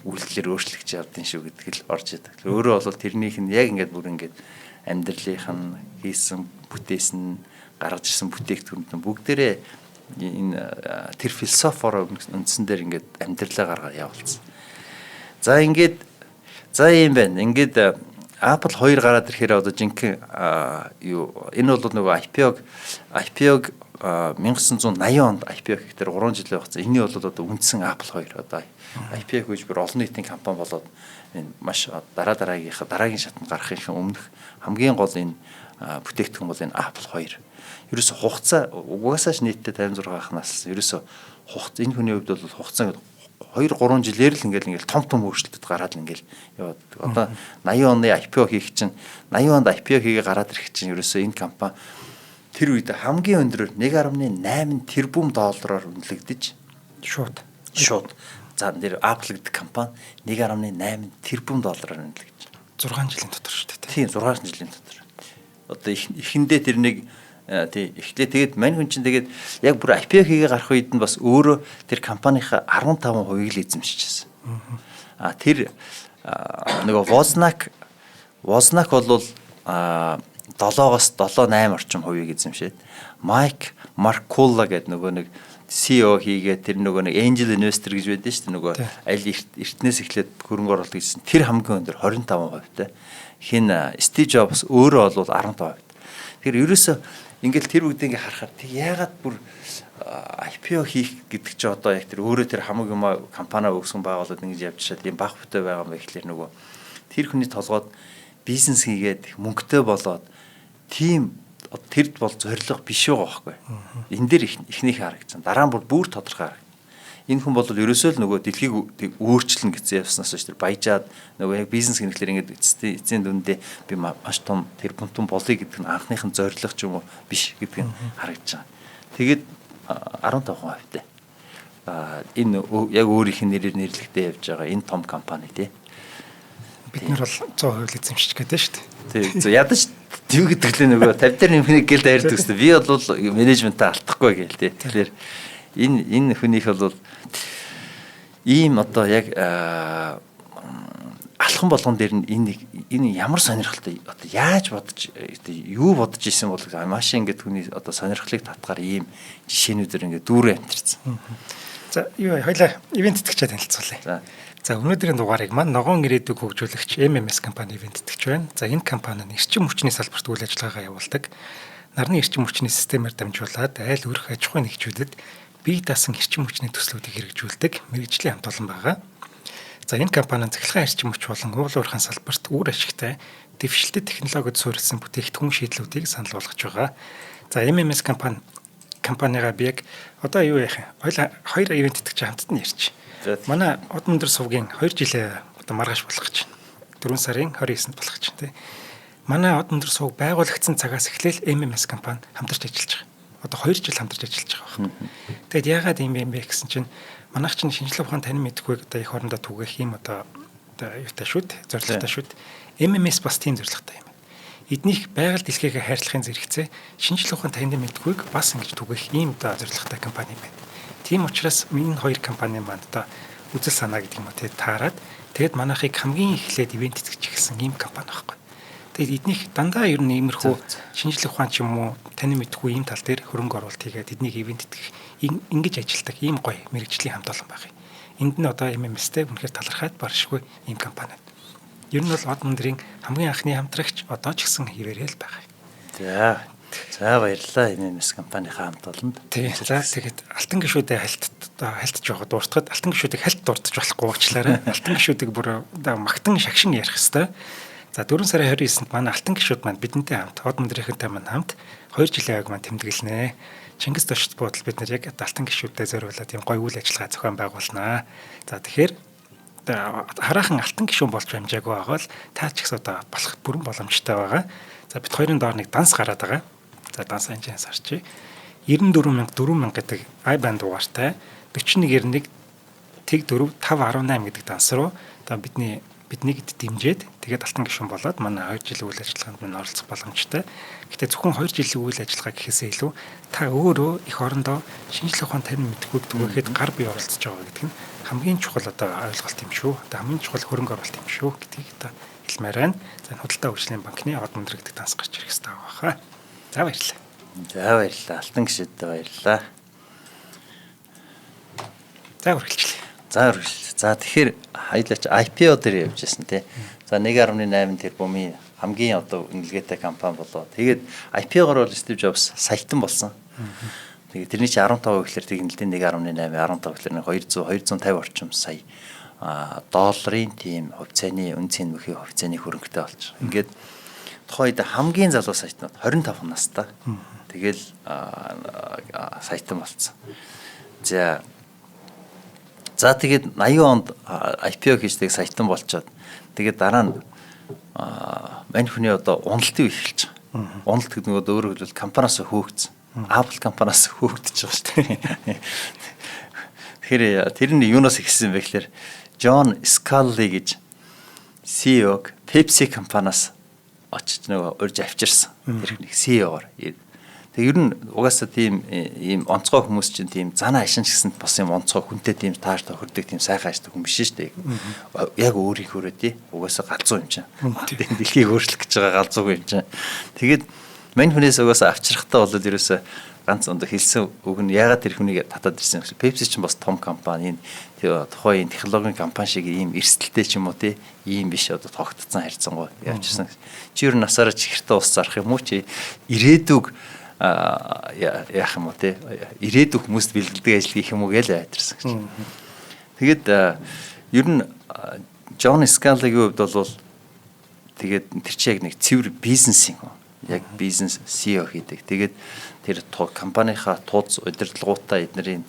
үйлдэлээр өөрчлөгч явдсан шүү гэдэг л орж идэг. Өөрөө бол тэрнийх нь яг ингээд бүр ингээд амьдралынх нь хийсэн бүтээсэн гаргаж ирсэн бүтээгдэхүүнүүд нь бүгдээрээ энэ тэр философиор үндсэн дээр ингээд амьдралаа гаргаад явуулсан. За ийм байна. Ингээд Apple 2 гараад ирэхээр одоо жинхэнэ юу энэ бол нөгөө IPO-г 1980 онд IPO гэхээр 3 жил явагдсан. Эний бол одоо үндсэн Apple 2 одоо IPO гэж бүр олон нийтийн компани болоод энэ маш дараагийн шатанд гарахын өмнөх хамгийн гол энэ бүтээгдэхүүн бол энэ Apple 2. Ерөөсө хугацаа угаасаа ч нийтдээ 56 нас ерөөсө хугацаа энэ хүний хувьд бол хугацаа 2-3 жилээр л ингээл том өөрчлөлтөд гараад ингээл яваад. Одоо 80 оны IPO хийх чинь 80 онд IPO хийгээ гараад ирэх чинь ерөөсөө энэ компани тэр үед хамгийн өндөрөөр 1.8 тэрбум доллараар үнэлэгдэж Шууд. За нэр Apple гэдэг компани 1.8 тэрбум доллараар үнэлэгдэж 6 жилийн дотор шүү дээ. Тийм 6 жилийн дотор. Одоо эхэндээ тэрнийг эхлээ тэгээд мань хүн чинь тэгээд яг бүр IPO хийгээ гарах үед нь бас өөрөө тэр компанийхаа 15%-ийг л эзэмшижсэн. Тэр нөгөө Wozniak бол 7-оос 7-8 орчим хувийг эзэмшээд Mike Markula гэдэг нөгөө нэг CEO хийгээд тэр нөгөө нэг angel investor гэж байдаг шүү дээ нөгөө аль эртнээс эхлээд хөрөнгө оруулалт хийсэн тэр хамгийн өндөр 25%-тай. Хин Steve Jobs өөрөө бол 15%. Тэгэхээр ерөөсөө ингээл тэр үгдээ ингээ харахаар тэг яагаад бүр IPO хийх гэдэг чи одоо яг тэр өөрөө тэр хамаг юм компаниа өгсөн байгууллагад ингэж явж шаад юм баг бүтэй байгаа юм ба ихлээр нөгөө тэр хүний толгойд бизнес хийгээд мөнгөтэй болоод тийм тэр бол зорилго биш байгаа байхгүй. Энэ дээр ихнийх харагдсан. Дараа нь бүр тодорхой харагдсан. Энэ хүн бол ерөөсөө л нөгөө дэлхийг өөрчлөн гэсэн явснаас ч тэр баяжаад нөгөө яг бизнес хэрэглээр ингээд эцсийн дүндээ би маш том тэр бунтун болъё гэдэг нь анхных нь зорилго ч юм уу биш гэдэг нь харагдаж байгаа. Тэгээд 15%-тай. Энэ яг өөрийнх нь нэрээр нэрлэгдээ явж байгаа энэ том компани тий. Бид нар бол 100% эзэмшиж гэдэг шүү дээ. Тий. Ядаж юу гэдэг лээ нөгөө 50 дээр нэмхнийг гэл дайрдаг гэсэн. Би бол менежментээ алдахгүй гээл тий. Тэгэхээр энэ хүнийх бол ийм одоо яг алхам болгон дээр нь энэ ямар сонирхолтой одоо яаж бодож юу бодож исэн бол маш ингээд хүний одоо сонирхлыг татгаар ийм жишээнүүдээр ингээд дүүрэн амтэрсэн. За юу хоёлаа ивент тэтгэгчээ танилцуулъя. За өнөөдрийн дугаарыг маань ногоон ирээдүйг хөгжүүлэгч MMS компани ивент тэтгэж байна. За энэ компани нь эрчим хүчний салбарт үйл ажиллагаагаа явуулдаг. Нарны эрчим хүчний системээр дамжуулаад айл өрх аж ахуйн нэгжүүдэд бие даасан эрчим хүчний төслүүдийг хэрэгжүүлдэг мэргэжлийн хамт олон байгаа. За энэ компани цахилгаан эрчим хүч болон уул уурхайн салбарт үр ашигтай дэвшилтэт технологид суурилсан бүтээгдэхүүн шийдлүүдийг санал болгож байгаа. За MMS компанигаа би яг одоо юу яах вэ? Хоёр ивент тэтгэж хамтд нь ярьчих. Манай Удмандар сувгийн 2 жилээ одоо маргааш болох гэж байна. 4 сарын 29-нд болох гэж байна. Манай Удмандар сув байгуулагдсан цагаас эхлээл MMS компани хамтарч ажиллаж байгаа. Одоо 2 жил хамтарч ажиллаж байгаа байна. Тэгэд яагаад юм бэ гэсэн чинь манайх чинь шинжилгээ ухаан танин мэдгүй одоо их орондоо түгэх юм одоо юутай шүүд, зорилготой шүүд. MMS бас тийм зорилготой юм. Эднийх байгаль дэлхийгээ хайрлахын зэрэгцээ шинжилгээ ухаан танин мэдгүйг бас ингэж түгэх ийм одоо зорилготой компани байна. Тийм учраас энэ хоёр компани маань одоо үзэл санаа гэдэг юм уу таарад тэгэд манайхыг хамгийн эхлээд ивент тэтгэж эхэлсэн ийм компани байхгүй. Тэгээд эднийх дандаа ер нь иймэрхүү шинжлэх ухаан ч юм уу таны мэдхгүй ийм тал дээр хөрөнгө оруулалт хийгээд эднийг ивент тэтгэх ингэж ажилдаг ийм гоё мэргэжлийн хамт олон байх юм. Энд нь одоо MMS-тэй үнэхээр талархаад баршгүй ийм компани. Ер нь бол Удмандрын хамгийн анхны хамтрагч одоо ч гэсэн хിവэрэл байгаа. За баярлалаа MMS компанийнхаа хамт олонд. Тийм. За тэгээд алтан гишүүдэд хальтж байгаа дууртахад алтан гишүүдийг хальт дурдж болохгүй уучлаарай. Алтан гишүүдийг бүр магтан шагшин ярих хэвээр. За 4 сарын 29-нд манай алтан гишүүд маань бидэнтэй хамт Удмандрынхантай маань хамт 2 жилийн аяг маань тэмдэглэнэ. Чингис Тошт буудал бид нар яг алтан гишүүдэд зориулаад юм гоё үйл ажиллагаа зохион байгуулнаа. За тэгэхээр хараахан алтан гишүүн болж амжаагүй байгаа бол таа ч гэсэн одоо болох бүрэн боломжтой байгаа. За бид хоёрын доор нэг данс гараад байгаа. За данс анжаас харчи. 94400 гэдэг i-band дугаартай 4191 тэг 4 518 гэдэг данс руу одоо биднийг дэмжиж тэгээд алтан гишүүн болоод манай 2 жилийн үйл ажиллагаанд минь оролцох боломжтой. Гэхдээ зөвхөн 2 жилийн үйл ажиллагаа гэхээсээ илүү та өөрөө их орондоо шинжлэх ухаан танин мэдгүй түгээхэд гар бие оролцож байгаа гэдэг нь хамгийн чухал одоо ойлголт юм шүү. Одоо хамгийн чухал хөрөнгө оруулалт юм шүү гэдгийг одоо хэлмээр байна. За худалдаа хөгжлийн банкны Удмандар гэдэг данс гарч ирэх хэрэгтэй байгаа хаа. За баярлалаа. За баярлалаа. Алтан гишүүдэд баярлалаа. За үргэлжлэе. За тэгэхээр хоёлаач IPO дээр явж байсан тий. За 1.8 тэрбумын хамгийн одоо үнэлгээтэй компани болоо. Тэгээд IPO-гоор бол Steve Jobs саятан болсон. Тэгээд тэрний чинь 15% гэхэлэр тэгнэлтийн 1.8 15 гэхэлэр 250 орчим сая долларын тийм хувьцааны үнцийн мөхий хувьцааны хөрөнгөтэй болж. Ингээд тухайд хамгийн залуу саятнууд 25 настай. Тэгэл саятан болсон. За тэгээд 80 онд IPO хийждэг саятан болчоод тэгээд дараа нь мань хүний одоо уналтыг эхэлж байгаа. Уналт гэдэг нь өөрөөр хэлбэл компаниас хөөгдсөн. Apple компаниас хөөгдөж байгаа шүү дээ. Тэгэхээр тэр нь юунаас ихсэн бэ гэхээр John Sculley гэж CEO Pepsi компаниас очиж нөгөө урьж авчирсан. Тэр нэг CEO-оор. Тэгээ ер нь угаасаа тийм ийм онцгой хүмүүс чинь тийм занаа ашин гэсэн бас юм онцгой хүнтэй тийм тааш тохирдог тийм сайхан аждаг хүн биш шүү дээ. Яг өөрийнхөөрөө тий угаасаа галзуу юм чинь. Тийм дэлхийг өөрчлөх гэж байгаа галзуу юм чинь. Тэгээд мань хүнээс угаасаа авчрахтаа болоод ерөөсөө ганц өндө хэлсэн үг нь ягаад тэр хүнийг татаад ирсэн юм бэ? Pepsi ч бас том компани. Тухайн технологийн компани шиг ийм эрсдэлтэй ч юм уу тий ийм биш одоо тогтцсон харьцангуй явчихсан. Чи ер нь насаараа чихэртээ ус зарах юм уу чи ирээдүг яах юм уу те ирээдүйн хүмүүст бэлгэлдэг ажил хийх юм уу гэж айдэрсэн гэж. Тэгээд ер нь John Sculley-гийн хувьд бол тэгээд тэр чинь яг нэг цэвэр бизнесийн хүн. Яг бизнес CEO хийдэг. Тэгээд тэр компанийнхаа тууз удирдлагуудаа эднэртэй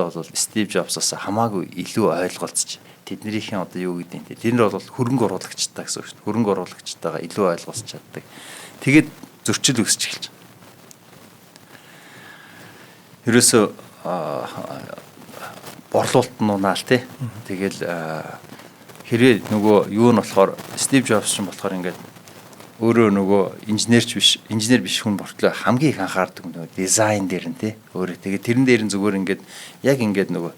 бол Steve Jobs-аас хамаагүй илүү ойлголцож тэднийхээ одоо юу гэдэг нь тэр нь бол хөрөнгө оруулагчтай гэсэн үг шүү дээ. Хөрөнгө оруулагчтайгаа илүү ойлголцож чаддаг. Тэгээд зөрчил үүсч эхэлж байна. Ерөөсөө борлуулалт нь унаал тий. Тэгэл хэрвээ нөгөө юу нь болохоор Steve Jobs ч болохоор ингээд өөрөө нөгөө инженер биш хүн бортлоо хамгийн их анхаардаг нөгөө дизайн дээр нь тий. Өөрөө тэгээ тэрэн дээр нь зүгээр ингээд яг ингээд нөгөө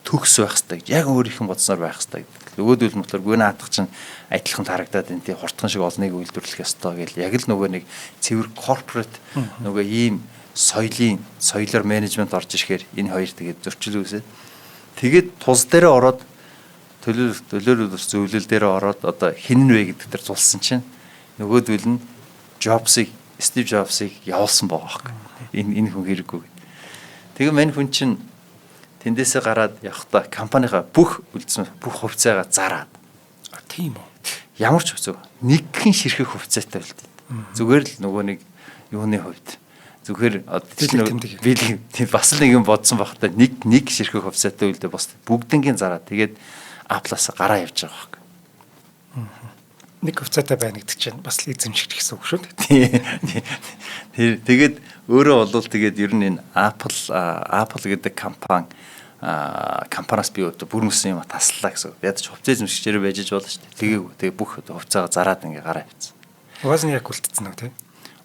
төгс байх хэвээр яг өөрийнх нь бодсноор байх хэвээр. Нөгөөдөл мотор гүн наадах чинь адилхан харагдаад энэ тий хурдхан шиг олныг үйлдвэрлэх ёстой гэл яг л нөгөө нэг цэвэр corporate нөгөө ийм соёлоор менежмент орж ирэхээр энэ хоёр тэгээд зөрчил үүсээд тэгээд тус дээрээ ороод төлөөлөл зөвлөл дээрээ ороод одоо хин вэ гэдэг дээр тулсан чинь нөгөөдөл нь Steve Jobs-ыг явуулсан байгаа байхгүй. Энэ хүн хэрэггүй. Тэгээ мань хүн чинь тэндээсээ гараад явахдаа компанийнхаа бүх хувьцаагаа зараад. Тийм үү. Ямар ч хувьцаа нэгхэн ширхэг хувьцаатай үлдээ. Зүгээр л нөгөө нэг юуны хувьд зүгээр би бас л нэг юм бодсон багтаа нэг ширхэг хувьцаатай үлдээ бас бүгднгийн зараад тэгээд Apple-аас гараа явж байгаа байхгүй. Нэг хувьцаатай байна гэдэг чинь бас л эзэмшигч гэсэн үг шүү дээ. Тэгээд өөрөө болвол тэгээд ер нь энэ Apple гэдэг компаниас би бүр мөсөн юм таслаа гэсэн. Ядаж хувьцаа эзэмшигчээр байж болно шүү дээ. Тэгээ бүх хувьцаагаа зараад ингээ гараа явцсан. Wozniak үлдсэн үү те?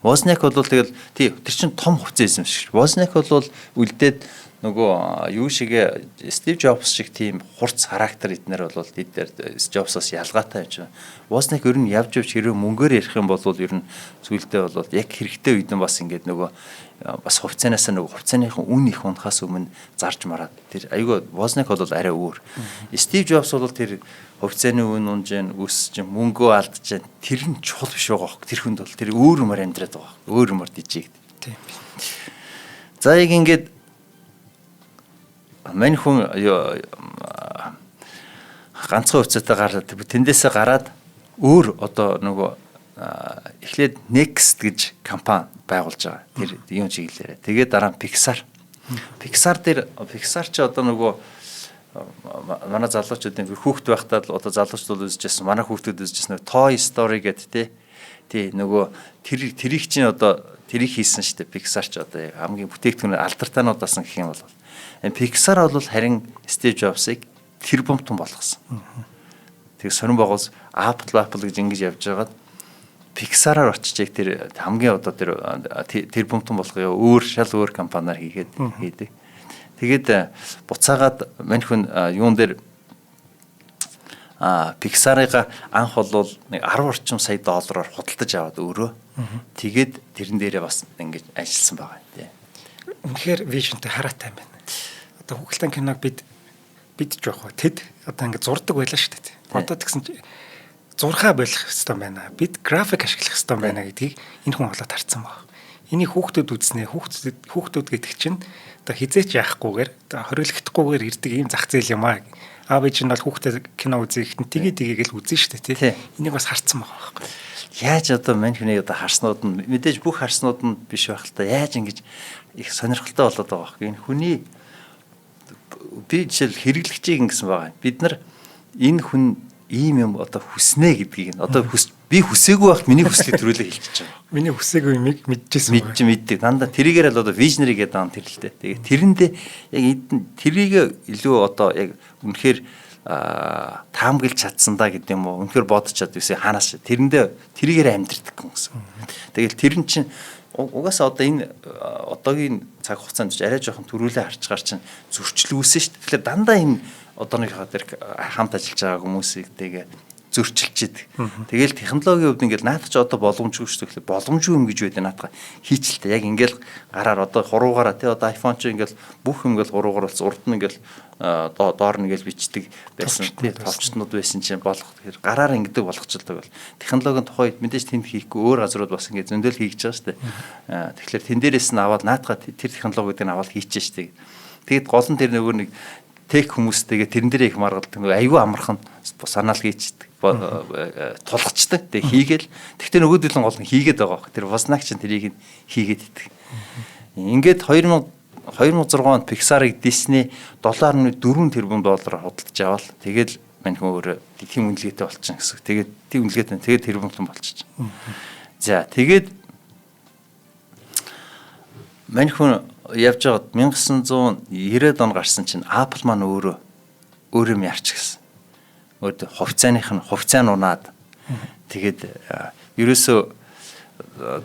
Wozniak бол тэгэл тий тэр чинь том хувьцаа эзэмшигч. Wozniak бол үлдээд нөгөө юу шигэ Steve Jobs шиг тийм хурц характер эднэр бол эдгээр Jobs-аас ялгаатай юм чинь. Wozniak ер нь явж хэрэг мөнгөөр ярих юм бол ер нь зүйлдээ бол яг хэрэгтэй үед нь бас ингээд нөгөө бас хувьцаанаас нөгөө хувьцааныхын үн их унахаас өмнө зарж мараад тэр айгүй Wozniak бол арай өөр. Steve Jobs бол тэр хувьцааны үн унжин өсөж мөнгөө алдаж тэр нь чухал биш байгаа хөө. Тэр хүнд бол тэр өөр юмар амьдраад байгаа. Өөр юмар дижигд. Тийм. За яг ингээд мань хүн ганцхан хувьцаатай гараад тэндээсээ гараад өөр одоо нөгөө эхлээд Next гэж компани байгуулж байгаа. Тэр юм чиглэлээр. Тэгээд дараа нь Pixar ч одоо нөгөө манай залуучуудын хүүхэд байхдаа л одоо залуучууд үзчихсэн. Манай хүүхдүүд үзчихсэн Toy Story гэдэг тий нөгөө тэрийг чинь одоо тэрийг хийсэн шүү дээ. Pixar ч одоо хамгийн бүтээгдэхүүн алдартай гэх юм бол Pixar бол харин Steve Jobs-ыг тэр бомтон болгосон. Тэгээ сонирн байгуус Apple гэж ингэж явж байгаад Pixar-аар очиж тэр хамгийн одоо тэр бомтон болгоё шал өөр компаниар хийдэг. Тэгээд буцаагаад мань хүн юун дээр Pixar-ыг анх бол нэг 10 орчим сая доллараар худалдаж аваад өөрөө тэгээд тэрэн дээрээ бас ингэж ажилласан байгаа тийм. Үнэхээр вижнтэй хараатай байна. Одоо хүүхэлдэйн киног бид жоох тэд одоо ингэ зурдаг байлаа шүү дээ. Одоо тэгсэн чи зурхаа болох хэрэгтэй байна. Бид график ашиглах хэрэгтэй байна гэдгийг энэ хүн олоод харсан баг. Энийг хүүхдүүд үзнэ. Хүүхдүүд гэдэг чинь одоо хизээч яахгүйгээр одоо хориглохдохгүйгээр ирдэг ийм зах зээл юм аа. Аав ээж нь бол хүүхдэд кино үзэхэд тэгээгээл үзэн шүү дээ тий. Энийг бас харсан байгаа байхгүй. яаж одоо мань хүний одоо харснууд нь мэдээж бүх харснууд нь биш байх л та яаж ингэж их сонирхолтой болоод байгаа юм. Энэ хүний би жишээл хэрэглэгчийг ингэсэн байгаа. Бид нар энэ хүн ийм юм одоо хүснэ гэдгийг нь одоо би хүсээгүй байхад миний хүслийг төрүүлээ хэлчихэж байгаа. Миний хүсээгүй юмыг мэдчихсэн байна. Мэддэг. Дандаа тэрийгээр л одоо visionary гэдэг байгаа тэр л дээ. Тэгээд тэрэндээ яг тэрийг илүү одоо яг үнэхээр таамаглаж чадсандаа гэдэг юм уу. Үнэхээр бодож чадвэсээ хаанаас тэрэндээ тэрийгээр амьдрдаг гэсэн. Тэгэл тэр нь чинь угаасаа одоо энэ одоогийн цаг хугацаанд арай жоохон төрүүлээ харчгаар чинь зөрчил үүсэн шүү дээ. Тэгэхээр дандаа энэ одооныхоо тэр хамт ажиллаж байгаа хүмүүсийг тэгээ зөрчилж идэг. Тэгэл технологийн хувьд ингээл наадах чи одоо боломжгүй шүү дээ. Боломжгүй юм гэж байдаг наадах хийчихэлтэй. Яг ингээл гараар одоо хуруугаараа тий одоо iPhone чи ингээл бүх юм ингээл хуруугаар болсон урд нь ингээл доор нь ингээл бичдэг байсан тий товчтнууд байсан чинь болох тэр гараар ингэдэг болгочихлоо бол технологийн тухайд мэдээж тэнд хийхгүй өөр газрууд бас ингээд зөндөл хийж байгаа шүү дээ. Тэгэхээр тэн дээрээс нь аваад наадах тэр технологиудыг аваад хийчихэж шүү дээ. Тэгэд гол нь тэр нөгөө нэг тех хүмүүстэйгээ тэрэн дээрээ их маргалдаг нөгөө айгүй амархан санаал хийчихдэг. Тулгачдаг тэг хийгээл тэгтээ нөгөөдөлн гол нь хийгээд байгаа. Тэр Wozniak чинь тэрийг хийгээд идэг. Ингээд 2006 онд Pixar-ыг Disney $7.4 тэрбум худалдаж аваад тэгэл мань хүн өөрөө тийм үнэлгээтэй болчихсон гэсэн. Тэгээд тийм үнэлгээтэй тэгээд тэрбумтан болчихсон. За тэгээд мань хүн явж байгаад 1990-ад он гарсан чинь Apple маань өөрөө юм ярьч гэсэн. Өөртөө хувьцаа нь унаад тэгээд ерөөсөө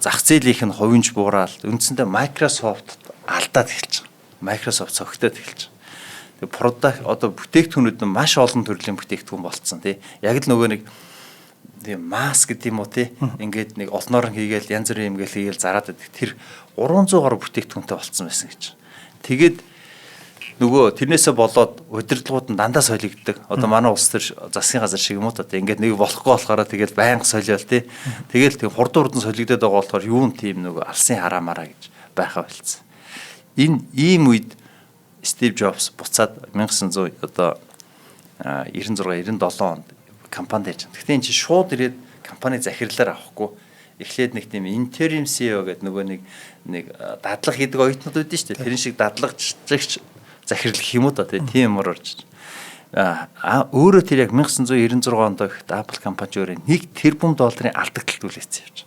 зах зээлийнх нь хувинж буураад үндсэндээ Microsoft алдаад эхэлж байгаа. Microsoft цогтоод эхэлж байгаа. Тэгээд product одоо бүтээгдэхүүнүүд нь маш олон төрлийн бүтээгдэхүүн болцсон тий. Яг л нөгөө нэг тийм маск гэдэг юм уу тий. Ингээд нэг олноор нь хийгээл янз бүрийн юм гээл хийгээл зараад байдаг. Тэр 300 гаруй бүтээгдэхүүнтэй болцсон байсан гэж. Тэгээд нөгөө тэрнээсээ болоод удирдлагууд нь дандаа солигддог. Одоо манай улс төр засгийн газар шиг юм уу та ингээд нэг болохгүй болохоор тэгэл байнга солиол тий. Тэгэл тийм хурдан солигдоод байгаа болохоор юу н тийм нөгөө алсын хараамаараа гэж байхаа болцсон. Энэ ийм үед Стив Джобс буцаад 1900 одоо 96 97 онд компанид яж. Гэхдээ эн чинь шууд ирээд компани захирлаар авахгүй. Эхлээд нэг тийм interim CEO гэдэг нөгөө нэг дадлага хийдэг оюутнууд үүдэн шүү дээ. Тэрэн шиг дадлагчч захирлах юм уу та тийм юмор орж. Өөрөө тэр яг 1996 онд Apple компани өөрөө $1 тэрбум алдагдлалт үлээсэн явж.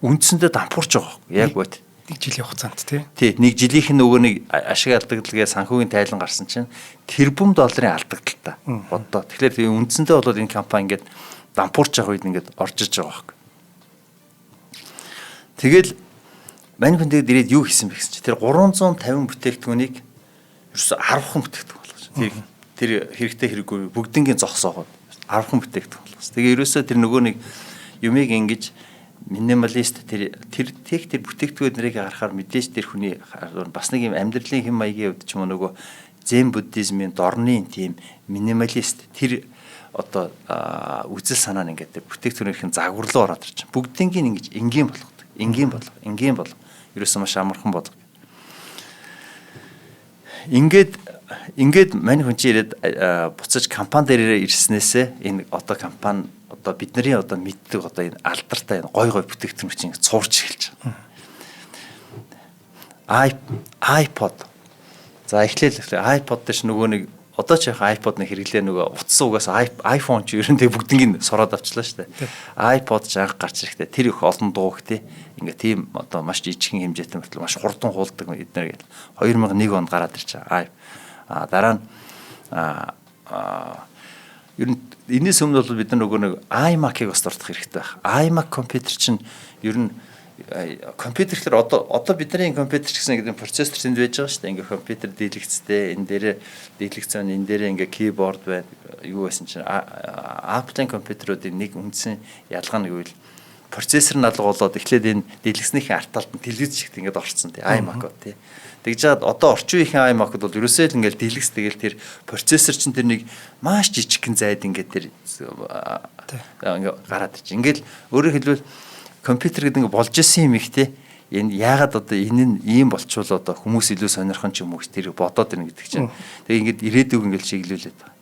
Үндсэндээ дампуурч байгаа байхгүй яг бод. Нэг жилийн хугацаанд тий. Тий, нэг жилийнх нь нөгөө нэг ашиг алдагдлалгээ санхүүгийн тайлан гарсан чинь тэрбум долларын алдагдлалтай боддоо. Тэгэхээр үндсэндээ бол энэ компани ингээд дампуурч байгаа үед ингээд орж иж байгаа байхгүй. Тэгэл манайхан тэгээд ирээд юу хийсэн бэ гэсэн чинь тэр 350 бүтээгдэхүүнийг ерөөсө 10хан бүтээгдэхүүн болгож. Тэр хэрэгтэй хэрэггүй бүгднгийн зогсоогоод 10хан бүтээгдэхүүн болгож. Тэгээ ерөөсө тэр нөгөө нэг юмыг ингэж минималист тэр бүтээгдэхүүн нарыг харахаар мэдээж тэр хүний бас нэг юм амьдралын хэм маягийн хувьд ч юм уу нөгөө зэн буддизмын дорны тийм минималист тэр одоо үзэл санаа нь ингээд бүтээгдэхүүнийн загварлуу ороод ирж байна. Бүгднгийн ингэж энгийн болгодог. Энгийн болго. Ерөөсөө маш амархан болго. Ингээд мань хүн чи ирээд буцаж компани дээр ирснээсээ энэ одоо компани одоо бидний одоо мэддэг одоо энэ алдартай энэ гой бүтээгдэхүүн чинь цуурч эхэлж байгаа. iPod. За эхлээл iPod дэш нөгөө нэг одоо ч яхаа iPod-ны хэрэглээ нөгөө утсан угаас iPhone ч ерөнтэй бүгднийг сороод авчлаа шүү дээ. iPod ч анх гарч ирэхдээ тэр их олон дууг тий ингээ тийм одоо маш жижигхэн хэмжээтэй мөртлөө маш хурдан хуулдаг эднэр гэл 2001 онд гараад ирж байгаа. Дараа нь ер нь энэс өмнө бол бид нар нөгөө нэг iMac-ыг бас дурдах хэрэгтэй байх. iMac компьютер чинь ер нь компьютер гэхэлэр одоо бидний компьютер ч гэсэн гэдэг процессор зэнд байж байгаа шүү дээ. Ингээ компьютер дийлэгцтэй энэ дээрээ дийлэгцэн энэ дээрээ ингээ keyboard байна. Юу байсан чинь Apple-ын компьютеруудын нэг үндсэн ялгаа нь гэвэл процессор нь алга болоод эхлээд энэ дийлэгснийхээ арт талд нь телевиз шигт ингээд орцсон тий iMac тий. Тэгж жаад одоо орчин үеийн iMac-д бол ерөөсөө л ингээд дийлэгс тэгэл тэр процессор чинь тэр нэг маш жижигхэн зайд ингээд тэр ингээд гараад ич. Ингээд өөрөөр хэлбэл компьютер гэдэг ингээд болж исэн юм их тий. Энэ яагаад одоо энэ нь ийм болчвол одоо хүмүүс илүү сонирхон ч юм уу тэр бодоод ирнэ гэдэг чинь. Тэгээ ингээд ирээдүг ингээд чиглүүлээд байгаа.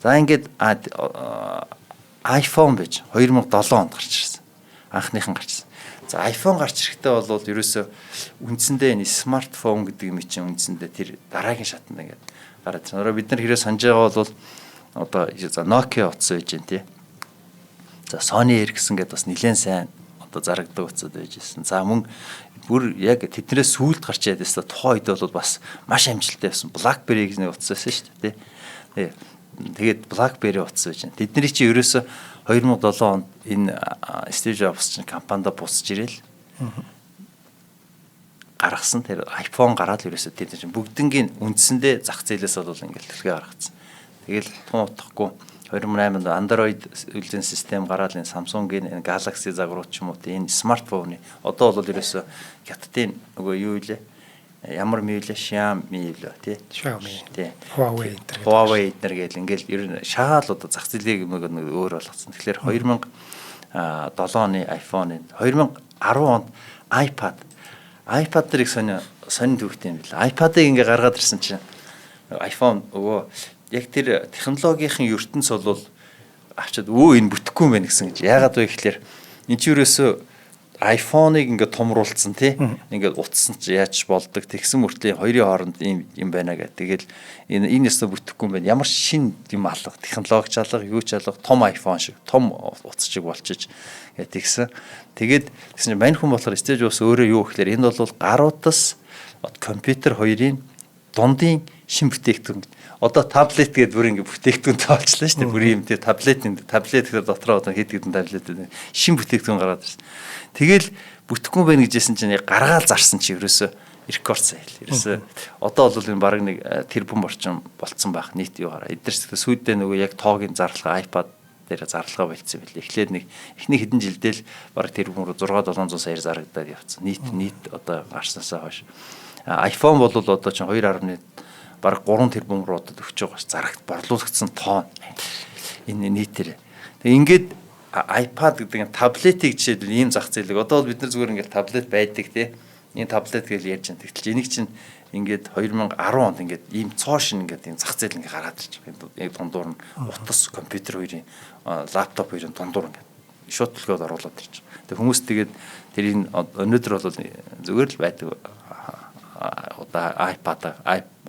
За ингээд iPhone байж 2007 онд гарч ирсэн. анхныхан гарчсан. За iPhone гарч ирэхдээ бол ерөөсөө үндсэндээ энэ смартфон гэдэг юм чинь үндсэндээ тэр дараагийн шатнд ингээд гараад байна. Бид нар хэрэг санаж байгаа бол одоо за Nokia утас байж гэн тий. За Sony Ericsson гэдээ бас нэлээд сайн одоо зарагддаг утсууд байж гисэн. За мөн бүр яг тэднээс сүүлд гарч яад гэсэн тухайн үед бол бас маш амжилттай байсан. BlackBerry гэсэн утас байсан шүү дээ тий. Тэгээд BlackBerry утас байж гэн. Тэдний чинь ерөөсөө 2007 онд энэ Steve Jobs чинь компанид бусж ирээл гаргасан тэр iPhone гараад ерөөсөө тэд чинь бүгднгийн үндсэндээ зах зээлээс бол ингээл төлгөө гаргацсан. Тэгэл тун утахгүй 2008 онд Android үйлдвэрлэлийн систем гараад энэ Samsung-ийн энэ Galaxy загварууд ч юм уу энэ смартфоны одоо бол ерөөсөө хятадын нөгөө юу илээ ямар мэлээ Xiaomi лөө тий Xiaomi тий Huawei энтер гэл ингээл ер нь шагаал одоо зах зээлийг нэг өөр болгоцсон. Тэгэхээр 2007 оны iPhone 2010 онд iPad дэрийг сонин төвхтэй юм билээ. iPad-ыг ингээ гаргаад ирсэн чинь iPhone өвөө яг тэр технологийн ертөнц бол авчаад энэ бүтэхгүй юм байна гэсэн гэж. Яагаад вэ гэхээр энэ ч ерөөсөө iPhone-ыг ингээд томруулсан тий. Ингээд утсан чи яаж болдог тэгсэн мөртөө хоёрын хооронд юм байна гэдэг. Тэгэл энэ өстө бүтэхгүй юм байна. Ямар шин юм алга, технологич алга, юу ч алга том iPhone шиг, том утас шиг болчих тэгсэн. Тэгээд тэгсэн чинь мань хүн болохоор стейж ус өөрөө юу гэхээр энэ бол гар утас компьютер хоёрын дундын шин бүтээгдэхүүн. Одоо таблет гэдэг бүр ингэ бүтээгдэхүүн тоолчлаа шүү дээ. Бүр юм тий таблет гэдэг дотроо одоо хэд хэдэн таблет шин бүтээгдэхүүн гараад ирсэн. Тэгэл бүтэхгүй байх гэжсэн чинь гаргаал зарсан чи ерөөсөө рекорд сайл. Ерөөсөө одоо бол энэ баг нэг тэрбум орчим болцсон байх нийт юу гараа. Эдгээрс сүйдээ нөгөө яг тоогийн зарлага iPad дээр зарлага болцсон байлээ. Эхлээд нэг эхний хэдэн жилдээ л баг тэрбум рүү 6-700 саяар зарагдаад явцсан. Нийт одоо гарснасаа хойш. iPhone бол одоо чинь 2.1 баг 3 тэрбум руу одоо өгч байгаа ш зарагт борлуулагдсан тоон. Энэ нийтээр. Тэг ингээд iPad гэдэг таблетыг жишээлбэл ийм зах зээлэг одоо бид нар зүгээр ингээд таблет байдаг тий. Энэ таблет гэж ярьж байна. Тэгтэл энийг чинь ингээд 2010 онд ингээд ийм цоошин ингээд ийм зах зээл ингээд гараад ирж байгаа. Яг дундуур нь утас компьютер хоёрын лаптоп хоёрын дундуур ингээд шууд төлгөөд оруулаад ирж байгаа. Тэг хүмүүс тэгээд тэрийг өнөөдөр бол зүгээр л байдаг одоо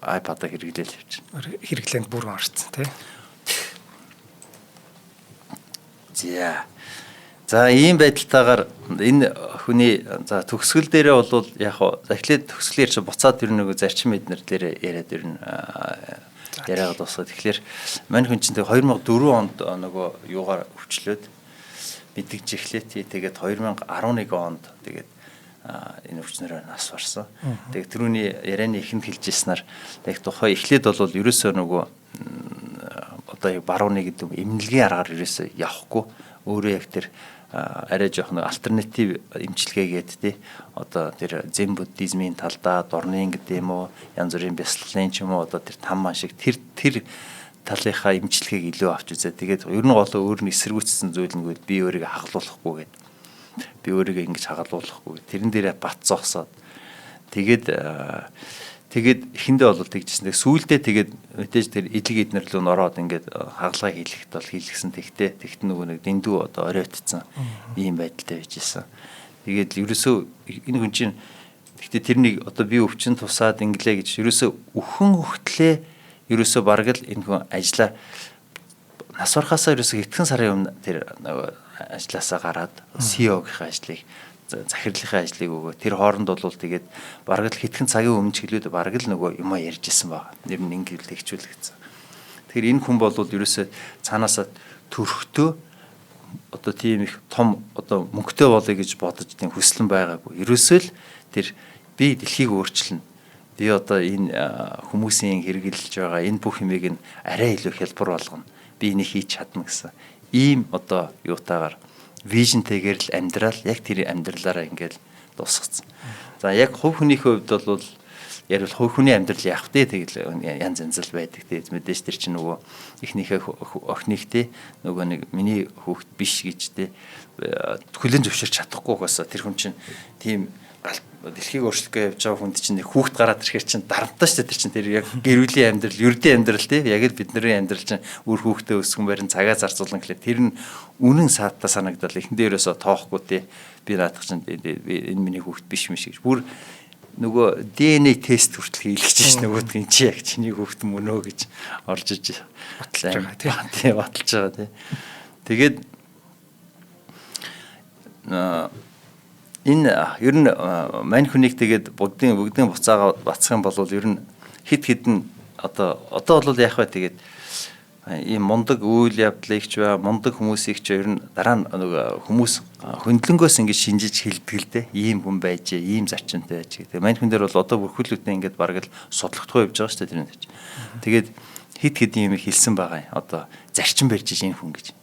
iPad хэрэглээл явж байна. Хэрэглээнд бүрэн орцсон тий. За ийм байдалтайгаар энэ хүний за төгсгөл дээрээ бол яг эхлээд төгсгөлээр чи буцаад тэр нэг зарчим эднэр дээрээ яриад ирнэ яриад дуусаад. Тэгэхээр мань хүн чинь 2004 онд нөгөө юугаар өвчлөөд мэдгэж эхлэв. Тэгээд 2011 онд тэгээд энэ өвчнөрөө нас барсан. Тэгээд түрүүний ярианы эхэнд хэлжсэнаар яг тухай эхлээд бол ерөөсөө нөгөө одоо барууны гэдэг эмнэлгийн аргаар ерөөсөө явахгүй өөрөө яг тэр арай жоох нэг альтернатив эмчилгээгээд тий одоо тэр зэн буддизмын талдаа дорнын гэдэг юм уу янз бүрийн бясалгалын ч юм уу одоо тэр тамман шиг тэр талынхаа эмчилгээг илүү авч үзээ. Тэгээд ер нь гол өөр нь эсэргүүцсэн зүйл нь би өөрийгөө хагалуулахгүй гэдэг. Би өөрийгөө ингэж хагалуулахгүй. Тэрэн дээрээ бат зогсоод тэгээд эхэндээ бол тэгжсэн. Сүүлдээ тэгээд мэдээж тэр эдлэг эднэр рүү ороод ингээд хагалгаа хийлгэхэд бол хийлгсэн. Тэгт нөгөө нэг дэндүү одоо оройтцсан ийм байдалтай байж исэн. Тэгээд ерөөсөө энэ хүн чинь тэгтээ тэрнийг одоо би өвчин тусаад инглээ гэж ерөөсөө өхөн хөхтлээ ерөөсөө бараг л энэ хүн ажиллаа нас барахаасаа ерөөсөө хэдхэн сарын өмнө тэр нөгөө ажилласаа гараад CEO-гийн ажлыг захирлынхаа ажлыг өгөө. Тэр хооронд бол тэгээд бараг л хэдхэн цагийн өмнө чиглэлүүд бараг л нөгөө юмаа ярьж исэн байгаа. Нэр нь ингээд тэгчүүлэгдсэн. Тэгэхээр энэ хүн бол ерөөсөө цаанаасаа төрхтөө одоо тийм их том одоо мөнгөтэй болъё гэж бодож тийм хүслэн байгаагүй. Ерөөсөө л тэр би дэлхийг өөрчилнө. Би одоо энэ хүмүүсийн хэрэгжилж байгаа энэ бүх юмыг нь арай илүү хялбар болгоно. Би энийг хийж чадна гэсэн. Ийм одоо юутаагаар вижнтэйгээр л амьдрал яг тэр амьдралаараа ингээд дуусгацсан. За яг хувь хүний хувьд бол ярил хувь хүний амьдрал яах вэ? Тэгэл янз янз л байдаг. Тэгээд мэдээж тэр чинь нөгөө эхнийхээ охиныхтэй нөгөө нэг миний хүүхэд биш гэж тэ хүлэн зөвшөөрч чадахгүйгээс тэр хүн чинь тийм дэлхийг өөрчлөхөө явж байгаа хүнд чинь нэг хүүхд гараад ирэхээр чинь дарамттай шүү дээ тэр чинь тэр яг гэр бүлийн амьдрал, ердийн амьдрал тий яг л бидний амьдрал чинь үр хүүхдээ өсгөн барин цагаа зарцуулна гэхлээр тэр нь үнэн саатаа санагдал эхэндээ ерөөсөө тоохгүй тий би наадах чинь энэ миний хүүхд биш юм шиг бүр нөгөө ДНХ тест хүртэл хийлгэж чинь нөгөөдгийн чи яг чиний хүүхд мөн үү гэж орж иж баталж байгаа тий баталж байгаа тий тэгээд энэ ер нь мань хүнийг тэгээд бүгдийн буцаагаа бацах юм бол ер нь хид хідэн одоо бол яах вэ тэгээд ийм мундаг үйл явдлыг ч бай мундаг хүмүүсийг ч ер нь дараа нь хүмүүс хөндлөнгөөс ингэж шинжиж хэлдэг л дээ ийм хүн байж ийм зарчимтай байж гэдэг. Мань хүн дээр бол одоо бүр хүлээдтэй ингэж бараг л судлагдахгүй явж байгаа шүү дээ тэр нь. Тэгээд хид хідэн юм хэлсэн байгаа юм. Одоо зарчим барьж ийм хүн гэж.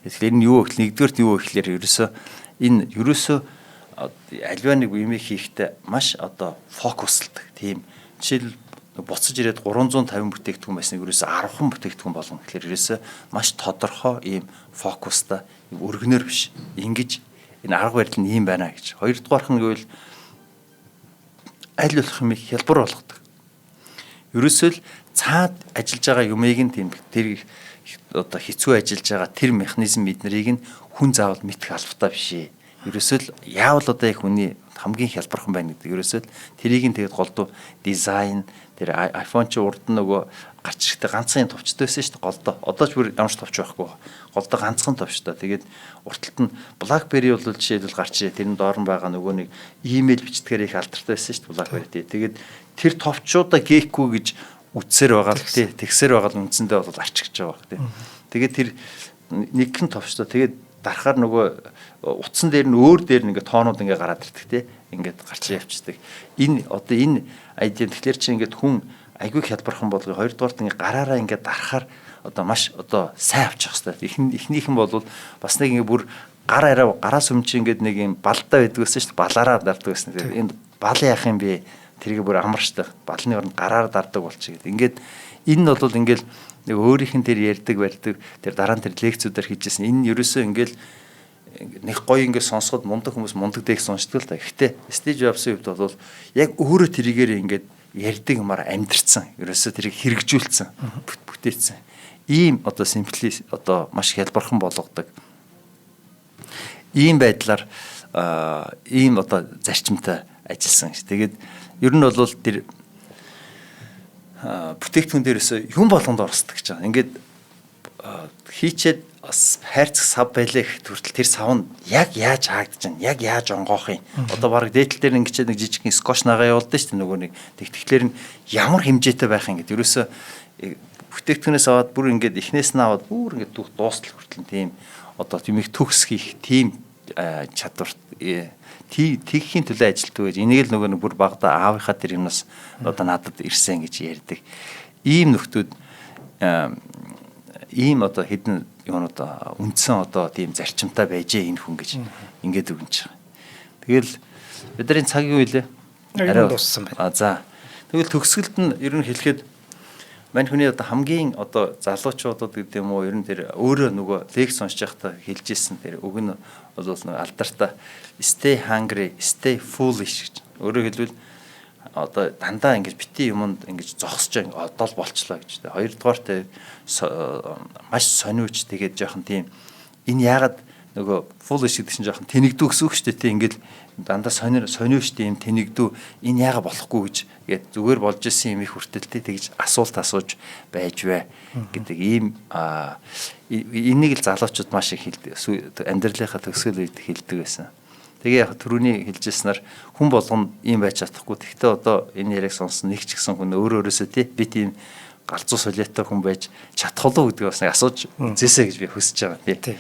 Тэгэхээр энэ юу гэхэл нэгдүгээрт юу гэхлээр ерөөсөө альва нэг юм хийхдээ маш одоо фокусладаг. Тийм жишээл буцаж ирээд 350 бүтээгдэхүүн байсныг ерөөсөө 10хан бүтээгдэхүүн болгоно гэхэлэр ерөөсөө маш тодорхой ийм фокустай өргөнөр биш. Ингэж энэ арга барил нь ийм байна гэж. Хоёрдугаарх нь гэвэл аль болох юм хялбар болгодог. Ерөөсөө л цаад ажиллаж байгаа юмыг нь тийм тэр одоо хэцүү ажиллаж байгаа тэр механизм эднэрийг нь хүн заавал мэдэх албатай биш ээ. Ерөөсөө л яавал одоо их хүний хамгийн хялбархан байна гэдэг. Ерөөсөө л тэрийг нь тэгээд голдуу дизайн тэр iPhone чи урд нь нөгөө гарч ирэхдээ ганцхан товчтой байсан шүү дээ голдоо. Одоо ч бүр ямар ч товч байхгүй. Голдоо ганцхан товчтой. Тэгээд урталт нь BlackBerry бол жишээлбэл гарч ирээ. Тэрний доор нь байгаа нөгөө нэг имэйл бичдгээр их алдартай байсан шүү дээ BlackBerry. Тэгээд тэр товчуудаа Gecko гэж үтсээр байгаа л тий. Тэгсээр байгаа л үндсэндээ бол арчигч байгаа тий. Тэгээд тэр нэгэн товчтой. Тэгээд дарахаар нөгөө утсан дээр нь өөр дээр нь ингээ тоонууд ингээ гараад ирдэг тий. Ингээд гарч явчихдаг. Энэ одоо энэ айдиа тэгэхээр чи ингээд хүн айгүй хялбархан болгоё. Хоёрдугаарт ингээ гараараа ингээ дарахаар одоо маш одоо сайн авчих хэвээр. Эхнийхэн бол бас нэг ингээ бүр гараас өмч ингээд нэг юм балдаа байдаг гэсэн чинь балаараа дардаг гэсэн. Энд бал яах юм бэ? Тэрийг бүр амарчдаг. Балны оронд гараар дардаг болчих гэдэг. Ингээд энэ нь бол ингээл нэг өөрийнх нь тэр ярьдаг барьдаг тэр дараа нь тэр лекцүүдээр хийжсэн. Энэ ерөөсөө ингээл нэг гоё ингээд сонсоход мундаг хүмүүс мундаг дээх сонсдог л да. Гэхдээ Steve Jobs-ийн хувьд бол яг өөрөө тэрийгээр ингээд ярьдаг юмар амьдрцсан. Ерөөсөө тэрийг хэрэгжүүлсэн, бүтээсэн. Ийм одоо simple одоо маш хялбархан болгодог. Ийм байдлаар ийм одоо зарчимтай ажилласан ш. Тэгээд ер нь бол тэр бүтээгдэхүүн дээрээс юм болгонд орсдог гэж байгаа. Ингээд хийчээд хайрцаг сав байлаа гэх хүртэл тэр сав нь яг яаж хаагдаж байна, яг яаж онгоох юм. Одоо баг дээдл дээр ингээд нэг жижиг скотч нагаа явуулдаг шүү дээ нөгөө нэг. Тэгэхээр нь ямар хэмжээтэй байх юм гэдэг. Ерөөсөө бүтээгдэхүүнээс аваад бүр ингээд эхнээс нь аваад бүр ингээд дуустал хүртэл тийм одоо тийм их төгс хийх тийм чадварт тэгхийн төлөө ажилтдаг гэж энийг л нөгөө бүр багада аавынхаа тэр юмнаас одоо надад ирсэн гэж ярьдаг. Ийм нөхдүүд ийм одоо хэдэн юунууд үндсэн одоо тийм зарчимтай байжээ энэ хүн гэж ингээд өгнөж байгаа. Тэгэл бидний цагийн үелээ арай дууссан байна. За тэгэл төгсгөлд нь ер нь хэлэхэд мань хүний одоо хамгийн одоо залуучуудад гэдэг юм уу ер нь тэр өөрөө нөгөө лекц сонсож байхдаа хэлж ирсэн тэр үг нь бол нэг алдартай stay hungry, stay foolish гэж. Өөрөөр хэлбэл одоо дандаа ингэж бити юмд ингэж зогсож одоо л болчлоо гэж. Хоёрдугаарт маш сониуч тэгээд жоохон тийм энэ яагаад нөгөө foolish гэдэг чинь жоохон тэнэгдүү гэсэн үг шүү дээ. Тэг ингээл дандаа сониуч тийм тэнэгдүү энэ яагаад болохгүй гэж тэгээд зүгээр болж исэн юм их хүртэлтэй тэгж асуулт асууж байж вэ гэдэг ийм энийг л залуучууд маш их амьдралынхаа төгсгөл үед хэлдэг байсан. Тэгээ яг түрүүний хэлжсэнээр хүн болгоно ийм байж чадахгүй. Тэгтээ одоо энэ яриаг сонсон нэг ч гэсэн хүн өөрөөсөө тий би тийм галзуу солиотой хүн байж чадах уу гэдэг бас нэг асууж үзээсэй гэж би хүсэж байгаа тий.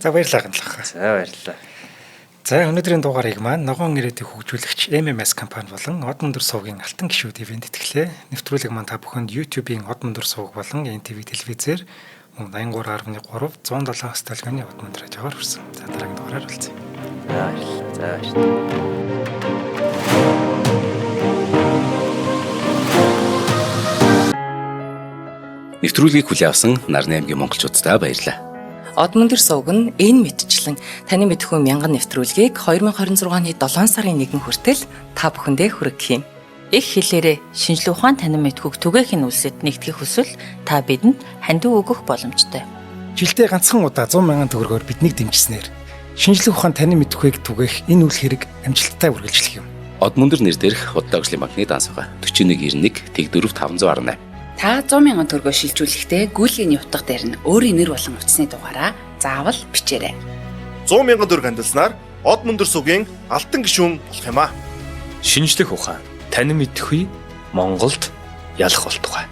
За баярлалаа гэнлэх. За баярлалаа. За өнөөдрийн дугаарыг маань ногоон ирээдүйг хөгжүүлэгч MMS компани болон Од Мөндөр сувгийн алтан гишүүд ивент итгэлээ. Нэвтрүүлэг маань та бүхэнд YouTube-ийн Од Мөндөр сувг болон NTV телевизээр 83.3 107 стадионы Од Мөндөр радиогоор хүрсэн. За дараагийн дугаараар уулзъя. За. Нэвтрүүлгийг хүлээн авсан Нарны аймгийн монголчуудтай баярлалаа. Од мөндөр сувг нь энэ мэдчлэн таны мэдхүйн мянган нэвтрүүлгийг 2026 оны 7 сарын 1 хүртэл та бүхэндээ хүргэх юм. Их хэлээрээ шинжлэх ухаан танин мэдхүйг түгээхийн үлсэд нэгтгэх хүсвэл та бидэнд хандив өгөх боломжтой. Жилдээ ганцхан удаа 100,000 төгрөгөөр биднийг дэмжснээр шинжлэх ухаан танин мэдхүйг түгээх энэ үйл хэрэг амжилттай үргэлжлэх юм. Од мөндөр нэр дээрх Худал ажлын банкны дансгаа 4191 тэг 4518. Та 100,000 төгрөгөөр шилжүүлэхдээ гүйлгээний утга дээр нь өөрийн нэр болон утасны дугаараа заавал бичээрэй. 100,000 төгрөг хандалснаар Од мөндөр сувгийн алтан гишүүн болох юм а. Шинжлэх ухаан танин мэдхгүй Монголд ялах болтугай.